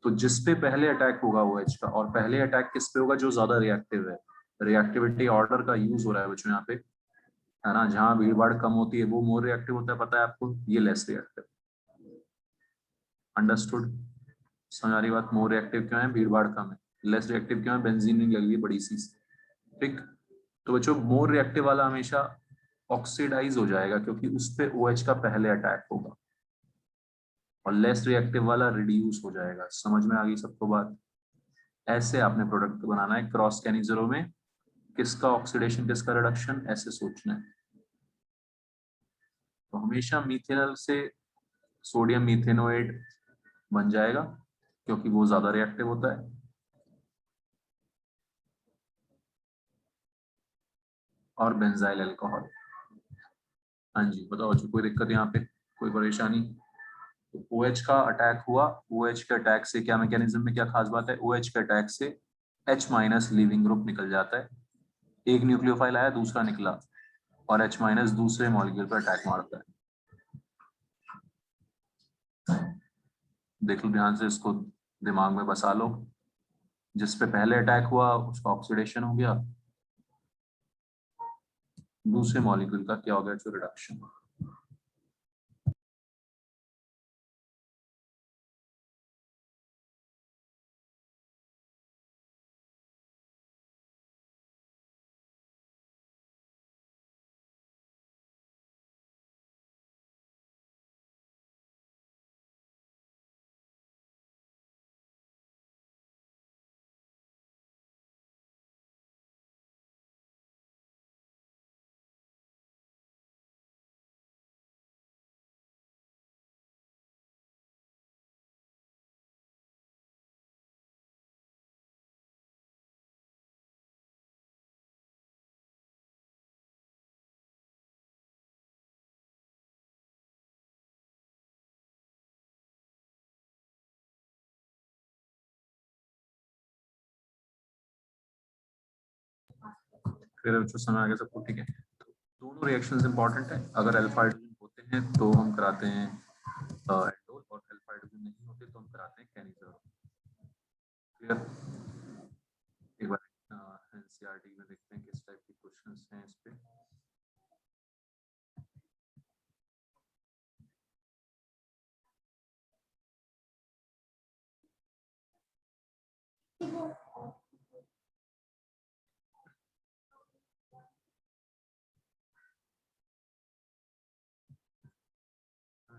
A: तो जिसपे पहले अटैक होगा OH का, और पहले अटैक किस पे होगा? जो ज्यादा रिएक्टिव है। रिएक्टिविटी ऑर्डर का यूज हो रहा है बच्चों यहाँ पे, है ना। जहाँ भीड़ भाड़ कम होती है वो मोर रिएक्टिव होता है, पता है आपको, ये लेस रिएक्टिव। अंडरस्टूड? समझ आ रही बात? मोर रिएक्टिव क्यों है? भीड़ भाड़ कम है। लेस रिएक्टिव क्यों है? बेंजीन नहीं लगी है बड़ी सी, ठीक। तो बच्चों मोर रिएक्टिव वाला हमेशा ऑक्सीडाइज हो जाएगा, क्योंकि उस पे OH का पहले अटैक होगा, और लेस रिएक्टिव वाला रिड्यूस हो जाएगा। समझ में आ गई सबको बात? ऐसे आपने प्रोडक्ट बनाना है क्रॉस कैनिजरो में, किसका ऑक्सीडेशन किसका रिडक्शन, ऐसे सोचना है। तो हमेशा मीथेनॉल से सोडियम मीथेनोएट बन जाएगा, क्योंकि वो ज्यादा रिएक्टिव होता है। और बेंजाइल अल्कोहल। हाँ जी बताओ जी, कोई दिक्कत यहाँ पे, कोई परेशानी? तो OH का अटैक हुआ, OH के अटैक से क्या मैकेनिज्म में क्या खास बात है? OH के अटैक से H माइनस लीविंग ग्रुप निकल जाता है, एक न्यूक्लियोफाइल आया, दूसरा निकला, और H माइनस दूसरे मॉलिक्यूल पर अटैक मारता है। देख लो ध्यान से, इसको दिमाग में बसा लो। जिस पे पहले अटैक हुआ उसका ऑक्सीडेशन हो गया, दूसरे मॉलिक्यूल का क्या हो गया? जो रिडक्शन। फिर बच्चों समझ आ गया सबको? ठीक है। तो दोनों रिएक्शंस इंपॉर्टेंट है। अगर अल्फा हाइड्रोजन होते हैं तो हम कराते हैं एल्डोल, और अल्फा हाइड्रोजन नहीं होते तो हम कराते हैं कैनिजरो। क्लियर? एक बार एनसीईआरटी में देखते हैं किस टाइप के क्वेश्चंस हैं इस पे।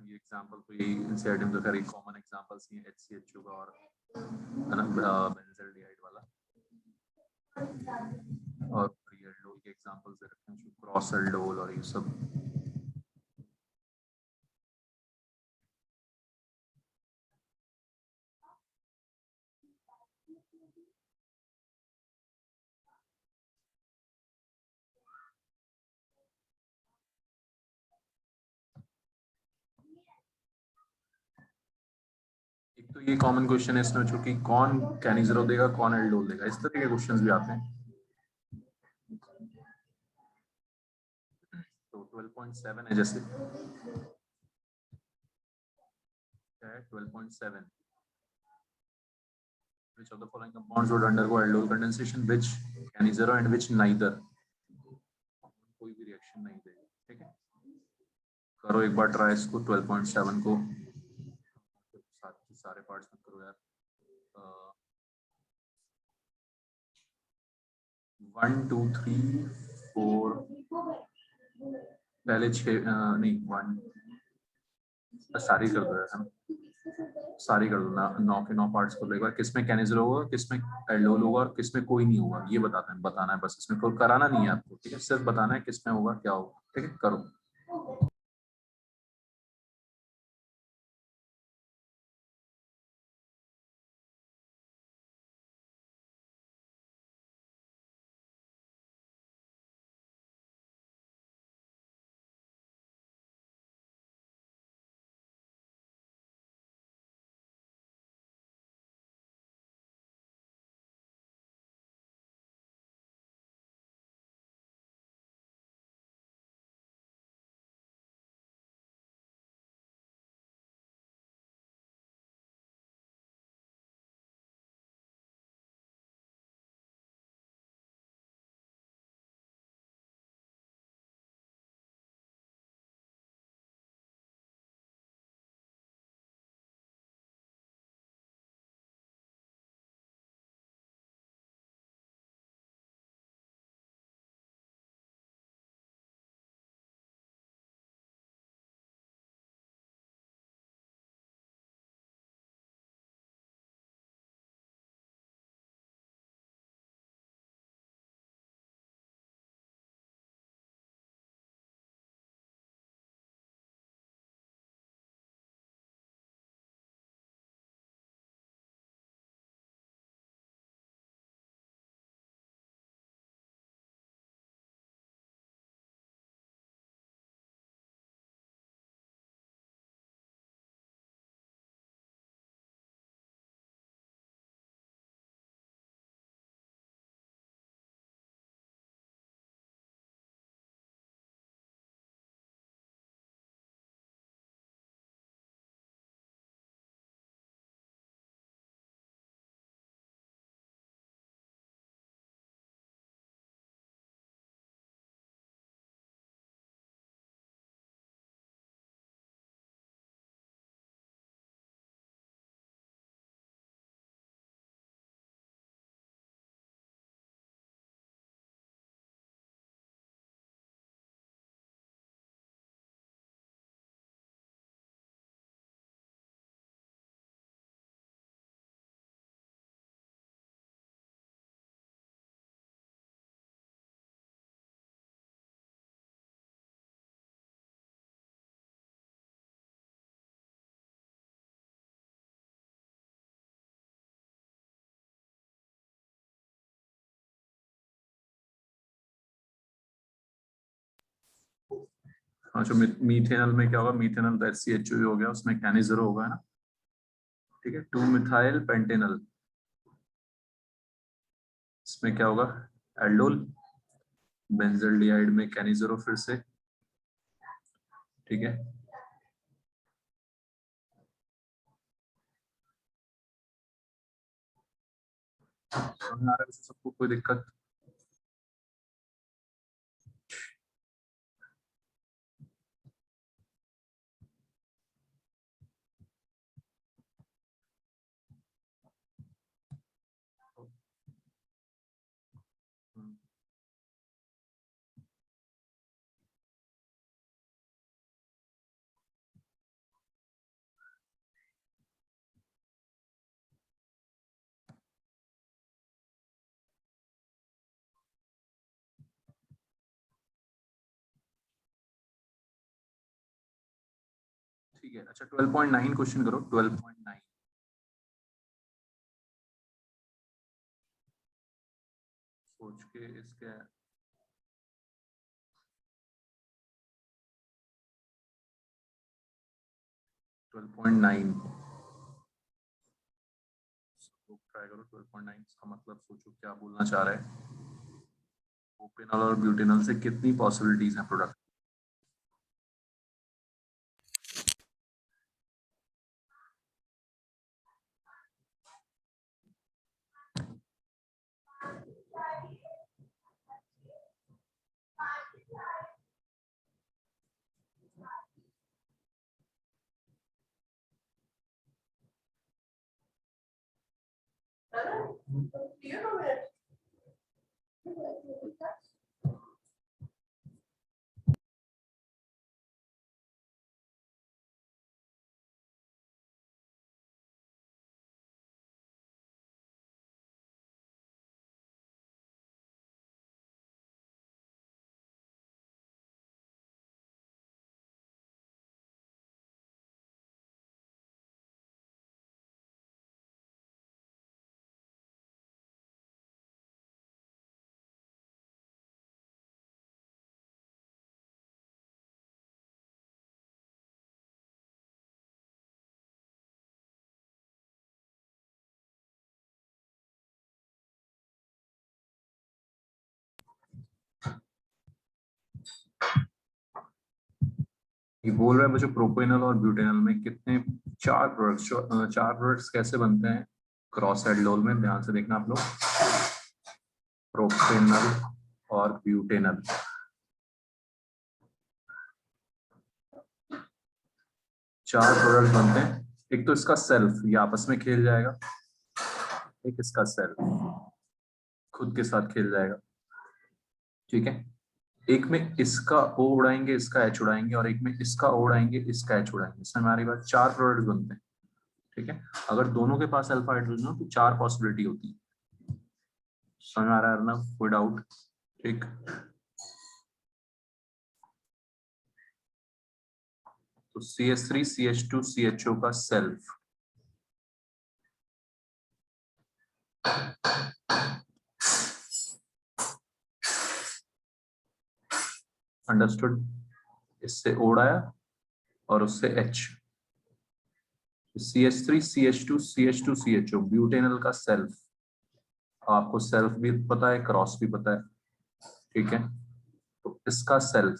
A: ये एग्जांपल तो यही एनसीईआरटी में तो खैर कॉमन एग्जांपल्स ही हैं HCHO का और है ना, बेंजल्डिहाइड वाला। और ये एल्डोल के एग्जांपल्स दे रखे हैं, क्रॉस एल्डोल और ये सब। एक तो ये कॉमन क्वेश्चन है इसमें, जो कि कौन कैनिजरो देगा, कौन एल्डोल देगा, इस तरह के क्वेश्चंस भी आते हैं। तो 12.7 है, जैसे 12.7, which of the following compounds would undergo aldol condensation, which Cannizzaro and which neither, कोई भी रिएक्शन नहीं देगा। ठीक है, करो एक बार ट्राई इसको 12.7 को, सारे पार्ट्स में करो यार। 1 2 3 4, पहले 6 नहीं 1, सारी कर दो यार, सारी कर दो ना, 9 के 9 पार्ट्स कर लो एक बार। किसमें कैनिजरो होगा, किसमें एल्डोल होगा और किसमें कोई नहीं होगा, ये बताना है बस, इसमें कोई कराना नहीं है आपको। ठीक है, सिर्फ बताना है किसमें होगा क्या होगा। ठीक है, करो। हाँ, जो मीथेनल में क्या होगा, मीथेनल तो HCHO हो गया, उसमें कैनिजरो होगा, है ना। ठीक है, 2 मिथाइल पेंटेनल, इसमें क्या होगा, एल्डोल। बेंजल्डिहाइड में कैनिजरो फिर से। ठीक है, समझ आ रहा है सबको, कोई दिक्कत? ठीक है। अच्छा 12.9 क्वेश्चन करो। 12.9 सोच के इसके 12.9 ट्राई करो। 12.9 इसका मतलब सोचो क्या बोलना चाह रहा है। प्रोपेनॉल और ब्यूटेनॉल से कितनी पॉसिबिलिटीज हैं प्रोडक्ट। ये बोल रहा है मुझे प्रोपेनॉल और ब्यूटेनॉल में कितने चार प्रोडक्ट्स कैसे बनते हैं क्रॉस एल्डोल में। ध्यान से देखना आप लोग। प्रोपेनॉल और ब्यूटेनॉल चार प्रोडक्ट बनते हैं। एक तो इसका सेल्फ, ये आपस में खेल जाएगा। एक इसका सेल्फ खुद के साथ खेल जाएगा, ठीक है। एक में इसका ओ उड़ाएंगे, इसका एच उड़ाएंगे, और एक में इसका ओ उड़ाएंगे, इसका एच उड़ाएंगे। इसमें हमारी बात चार प्रोडक्ट बनते हैं, ठीक है। अगर दोनों के पास अल्फा हाइड्रोजन हो तो चार पॉसिबिलिटी होती है। समझ आ रहा है ना? कोई डाउट? ठीक। तो CH3 CH2 CHO का सेल्फ अंडरस्टूड। इससे ओढ़ाया और उससे H। CH3 CH2 CH2 CHO butanal का सेल्फ। आपको सेल्फ भी पता है, क्रॉस भी पता है, ठीक है। तो इसका सेल्फ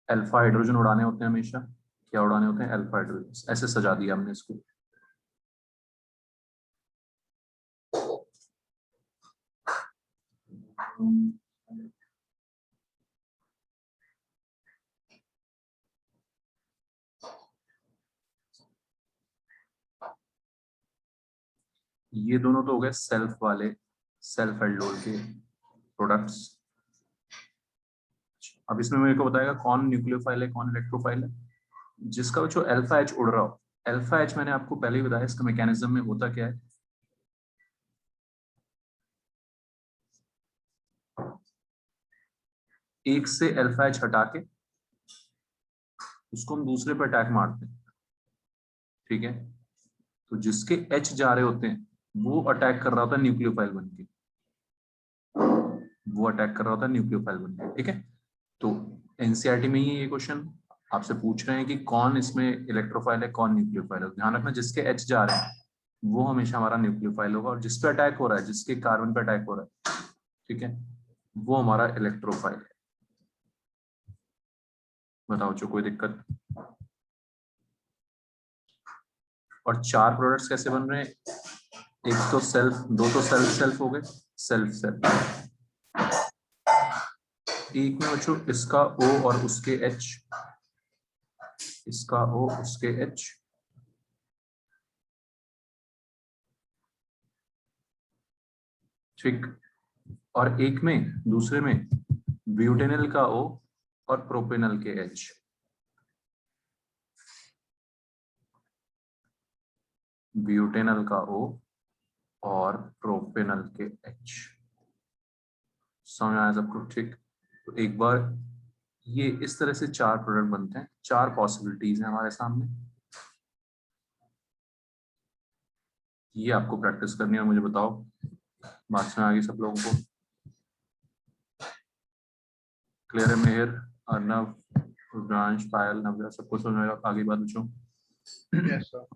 A: अल्फा हाइड्रोजन उड़ाने होते हैं हमेशा। क्या उड़ाने होते हैं? Alpha hydrogen. ऐसे सजा दिया हमने इसको। ये दोनों तो हो गए सेल्फ वाले, सेल्फ एल्डोल के प्रोडक्ट्स। अब इसमें मेरे को बताएगा कौन न्यूक्लियोफाइल है, कौन इलेक्ट्रोफाइल है। जिसका जो अल्फा एच उड़ रहा हो, अल्फा एच मैंने आपको पहले ही बताया इसका मैकेनिज्म में होता क्या है। एक से अल्फा एच हटा के उसको हम दूसरे पर अटैक मारते हैं, ठीक है। तो जिसके एच जा रहे होते हैं वो अटैक कर रहा होता है न्यूक्लियोफाइल बनके, वो अटैक कर रहा होता है न्यूक्लियोफाइल बनके, ठीक है। तो एनसीईआरटी में ही ये क्वेश्चन आपसे पूछ रहे हैं कि कौन इसमें इलेक्ट्रोफाइल है, कौन न्यूक्लियोफाइल है। ध्यान रखना जिसके एच जा रहे हैं वो हमेशा हमारा न्यूक्लियोफाइल होगा, और जिस पे अटैक हो रहा है, जिसके कार्बन पे अटैक हो रहा है, ठीक है, वो हमारा इलेक्ट्रोफाइल है। बताओ जो कोई दिक्कत। और चार प्रोडक्ट्स कैसे बन रहे हैं? एक तो सेल्फ, दो तो सेल्फ सेल्फ हो गए, सेल्फ सेल्फ। एक में बच्चों इसका O और उसके H, इसका O उसके H, ठीक। और एक में, दूसरे में ब्यूटेनल का O और प्रोपेनल के H। ब्यूटेनल का O और प्रोपेनल के H। समझ आया सबको? ठीक। तो एक बार ये इस तरह से 4 प्रोडक्ट बनते हैं, 4 पॉसिबिलिटीज हैं हमारे सामने। ये आपको प्रैक्टिस करनी है और मुझे बताओ बात में आगे सब लोगों को क्लियर है? मेहर, अर्नव, रुद्रांश, पायल, नव्या, सबको समझ में आएगा? आगे बात पूछो।
C: Yes sir.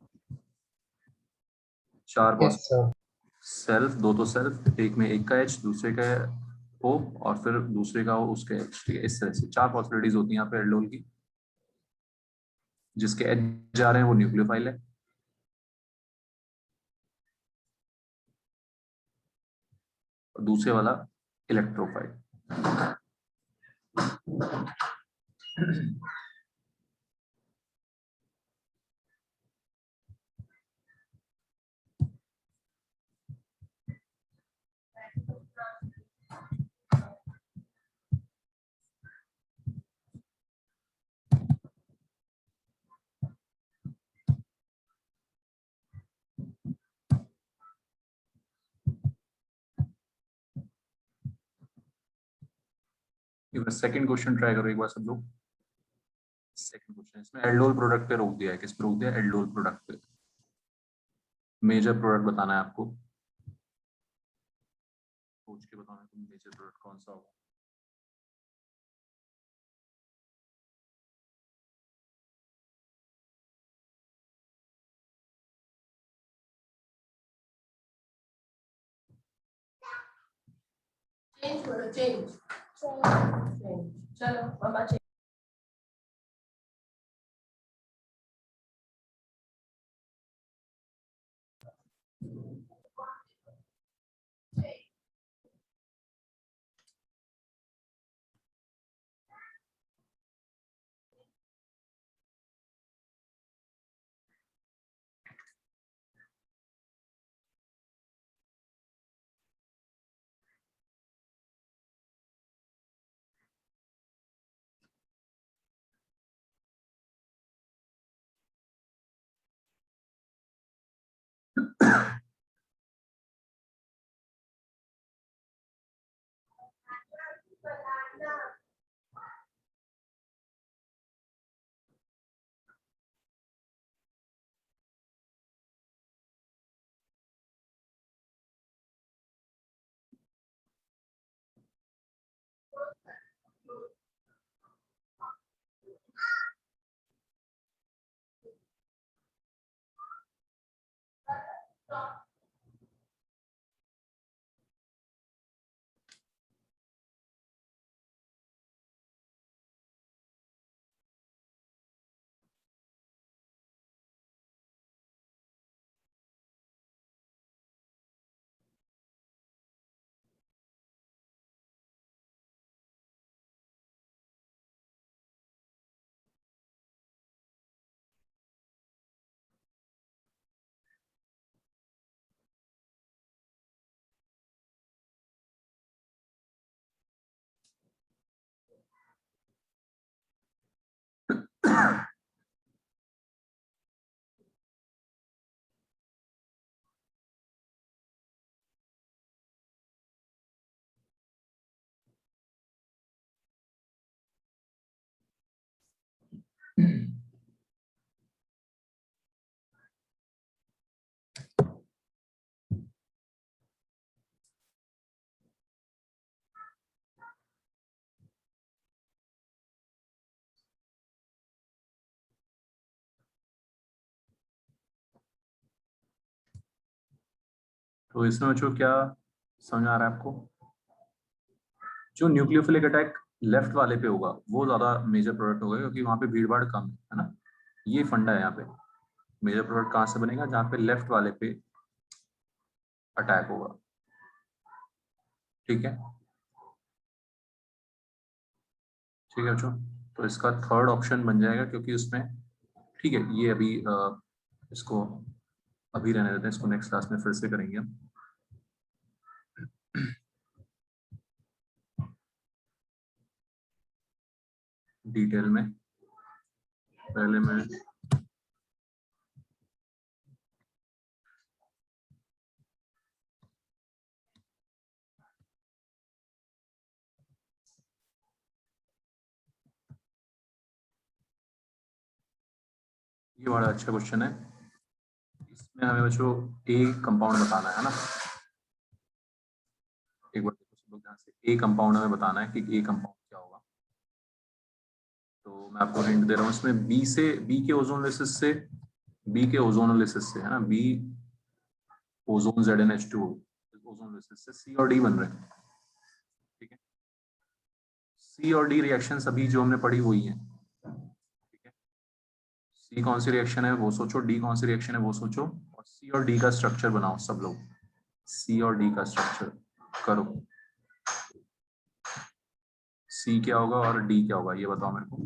A: 4
B: yes sir.
A: Self, 2 तो सेल्फ, एक में एक का एच, दूसरे का ओ, और फिर दूसरे का ओ उसका एच। ठीक है, इस तरह से 4 पॉसिबिलिटीज होती हैं यहाँ पे एल्डोल की। जिसके एच जा रहे हैं वो न्यूक्लियोफाइल है, और दूसरे वाला इलेक्ट्रोफाइल। सेकंड क्वेश्चन ट्राई करो एक बार सब लोग। सेकंड क्वेश्चन इसमें एल्डोल प्रोडक्ट पे रोक दिया है। किस पे रोक दिया है? एल्डोल प्रोडक्ट पे। मेजर प्रोडक्ट बताना है आपको, सोच के बताना तुम मेजर प्रोडक्ट कौन सा होगा।
E: चेंज करो, चेंज चेंज। चलो मामा चेंज। तो इसमें बच्चों क्या समझ आ रहा है आपको? जो न्यूक्लियोफिलिक अटैक लेफ्ट वाले पे होगा वो ज्यादा मेजर प्रोडक्ट होगा, क्योंकि वहां पे भीड़ भाड़ कम है ना। ये फंडा है यहाँ पे। मेजर प्रोडक्ट कहाँ से बनेगा? जहाँ पे लेफ्ट वाले पे अटैक होगा। ठीक है, ठीक है बच्चों। तो इसका थर्ड ऑप्शन बन जाएगा, क्योंकि उसमें ठीक है ये अभी इसको अभी रहने देते हैं, इसको नेक्स्ट क्लास में फिर से करेंगे हम डिटेल में। पहले मैं ये बड़ा अच्छा क्वेश्चन है। इसमें हमें बच्चों ए कंपाउंड बताना है ना। एक बार देखो सब लोग ध्यान से, ए कंपाउंड हमें बताना है कि ए कंपाउंड क्या होगा। तो मैं आपको हिंट दे रहा हूँ, इसमें बी के ओजोनोलिसिस से है ना, बी ओजोन ZnH2 ओजोनोलिसिस से सी और डी बन रहे हैं। ठीक है, सी और डी रिएक्शन अभी जो हमने पढ़ी वही है। ठीक है, सी कौन सी रिएक्शन है वो सोचो, डी कौन सी रिएक्शन है वो सोचो, और सी और डी का स्ट्रक्चर बनाओ सब लोग। सी और डी का स्ट्रक्चर करो। सी क्या होगा और डी क्या होगा ये बताओ मेरे को।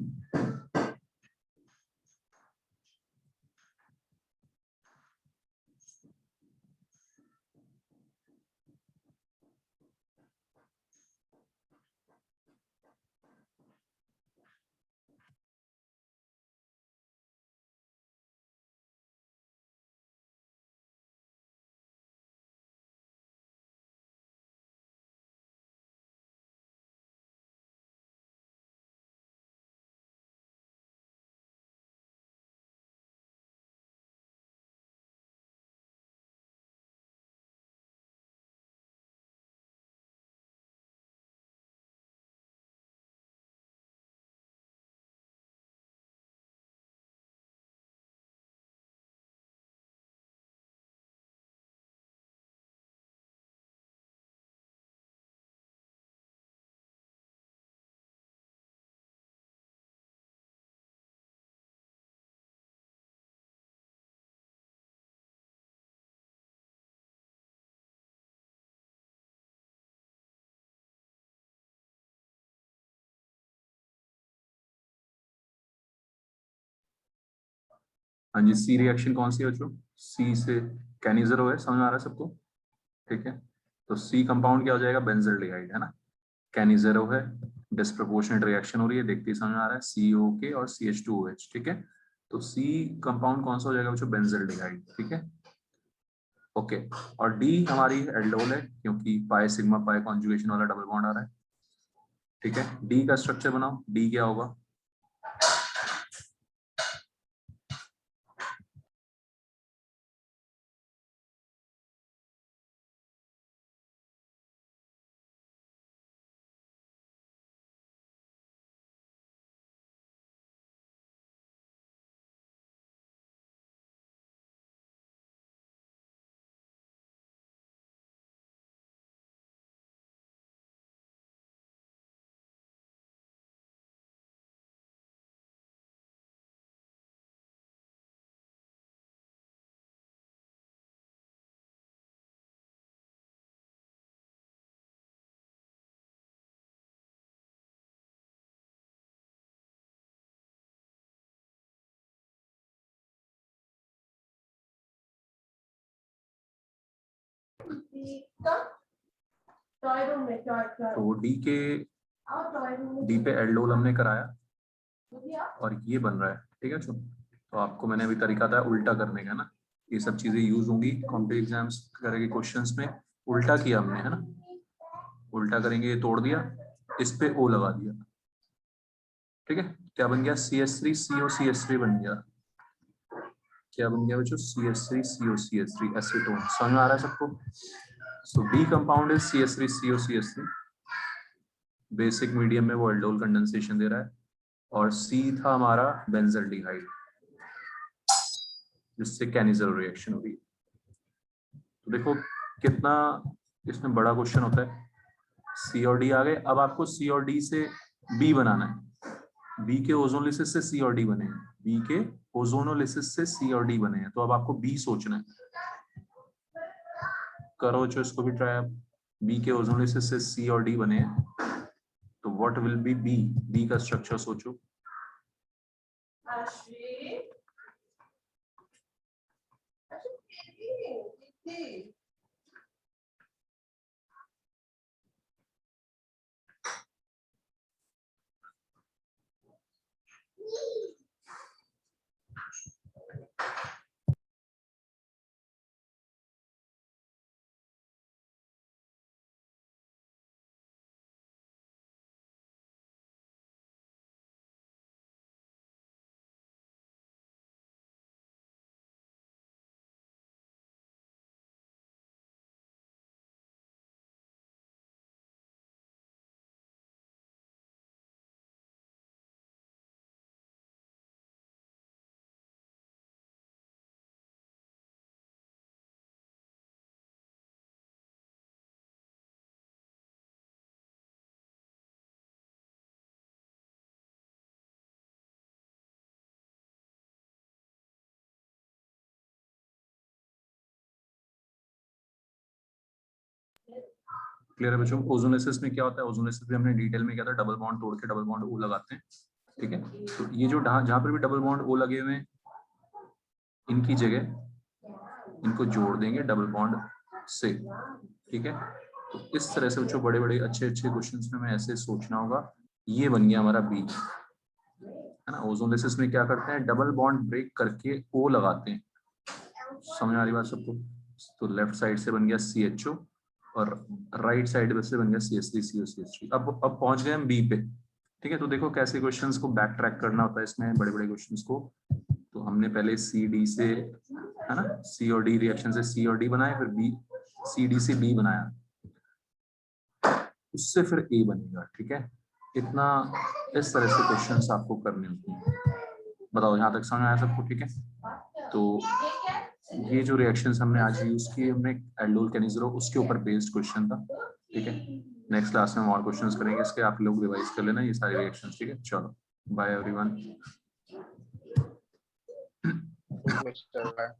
E: हाँ जी, सी रिएक्शन कौन सी है बच्चों? सी से कैनिजरो है, समझ आ रहा है सबको? ठीक है, तो सी कंपाउंड क्या हो जाएगा? बेंजल्डिहाइड है ना, कैनिजरो है, डिस्प्रोपोर्शनेट रिएक्शन हो रही है, देखते ही समझ आ रहा है, COK और CH2OH। ठीक है, तो सी कंपाउंड कौन सा हो जाएगा बच्चों? बेंजल्डिहाइड। ठीक है, ओके। और डी हमारी एल्डोल है, क्योंकि पाई सिग्मा पाई कॉन्जुगेशन वाला डबल बॉन्ड आ रहा है। ठीक है, डी का स्ट्रक्चर बनाओ, डी क्या होगा? तो डी पे एल्डोल हमने कराया और ये बन रहा है। ठीक है चलो, तो आपको मैंने अभी तरीका था उल्टा करने का ना, ये सब चीजें यूज होंगी कॉम्पिटिटिव एग्जाम्स करेंगे क्वेश्चंस में। उल्टा किया हमने है ना, उल्टा करेंगे, ये तोड़ दिया, इस पे ओ लगा दिया। ठीक है, क्या बन गया? CH3COCH3 बन गया। क्या बन गया बच्चों? CH3COCH3 acetone. समझ में आ रहा है सबको? So B compound is CH3COCH3, basic medium में वो एल्डोल कंडेंसेशन दे रहा है, और सी था हमारा बेंजल्डिहाइड, जिससे कैनिजल रिएक्शन हुई। तो देखो कितना इसमें बड़ा क्वेश्चन होता है। सी और डी आ गए, अब आपको सी और डी से बी बनाना है। बी के ओजोनोलिसिस से सी और डी बने हैं, बी के ओजोनोलिसिस से सी और डी बने हैं, तो अब आपको बी सोचना है। करो जो इसको भी ट्राई। बी के ओजोनोलिसिस से सी और डी बने हैं, तो what will be B? B का स्ट्रक्चर सोचो। क्लियर है बच्चों? ओजोनेसिस में क्या होता है? ओजोनेसिस में हमने डिटेल में क्या था, डबल बॉन्ड तोड़ के डबल बॉन्ड ओ लगाते हैं, ठीक है। तो ये जो जहां पर भी डबल बॉन्ड ओ लगे हुए हैं, इनकी जगह इनको जोड़ देंगे डबल बॉन्ड से, ठीक है। तो इस तरह से बच्चों बड़े बड़े अच्छे अच्छे क्वेश्चंस में हमें ऐसे सोचना होगा। ये बन गया हमारा बी, है ना। ओजोनेसिस में क्या करते हैं, डबल बॉन्ड ब्रेक करके ओ लगाते हैं। समझ आ रही बात सबको? तो लेफ्ट साइड से बन गया CHO और राइट साइड से बन गया CH3COCH3। अब पहुंच गए हम बी पे, ठीक है। तो देखो कैसे क्वेश्चंस को बैक ट्रैक करना होता है इसमें, बड़े बड़े क्वेश्चंस को। तो हमने पहले CD से, है ना, C और D रिएक्शन से C और D बनाए, फिर B, CD से B बनाया, उससे फिर A बनेगा, ठीक है। इतना इस तरह से क्वेश्चंस आपको करने होते हैं। बताओ यहाँ तक समझ आया सबको? ठीक है। तो ये जो रिएक्शंस हमने आज यूज किए, हमने एल्डोल कैनिजरो उसके ऊपर बेस्ड क्वेश्चन था, ठीक है। नेक्स्ट क्लास में हम और क्वेश्चंस करेंगे इसके, आप लोग रिवाइज कर लेना ये सारे रिएक्शंस, ठीक है। चलो बाय एवरीवन।
C: ठीक है सर।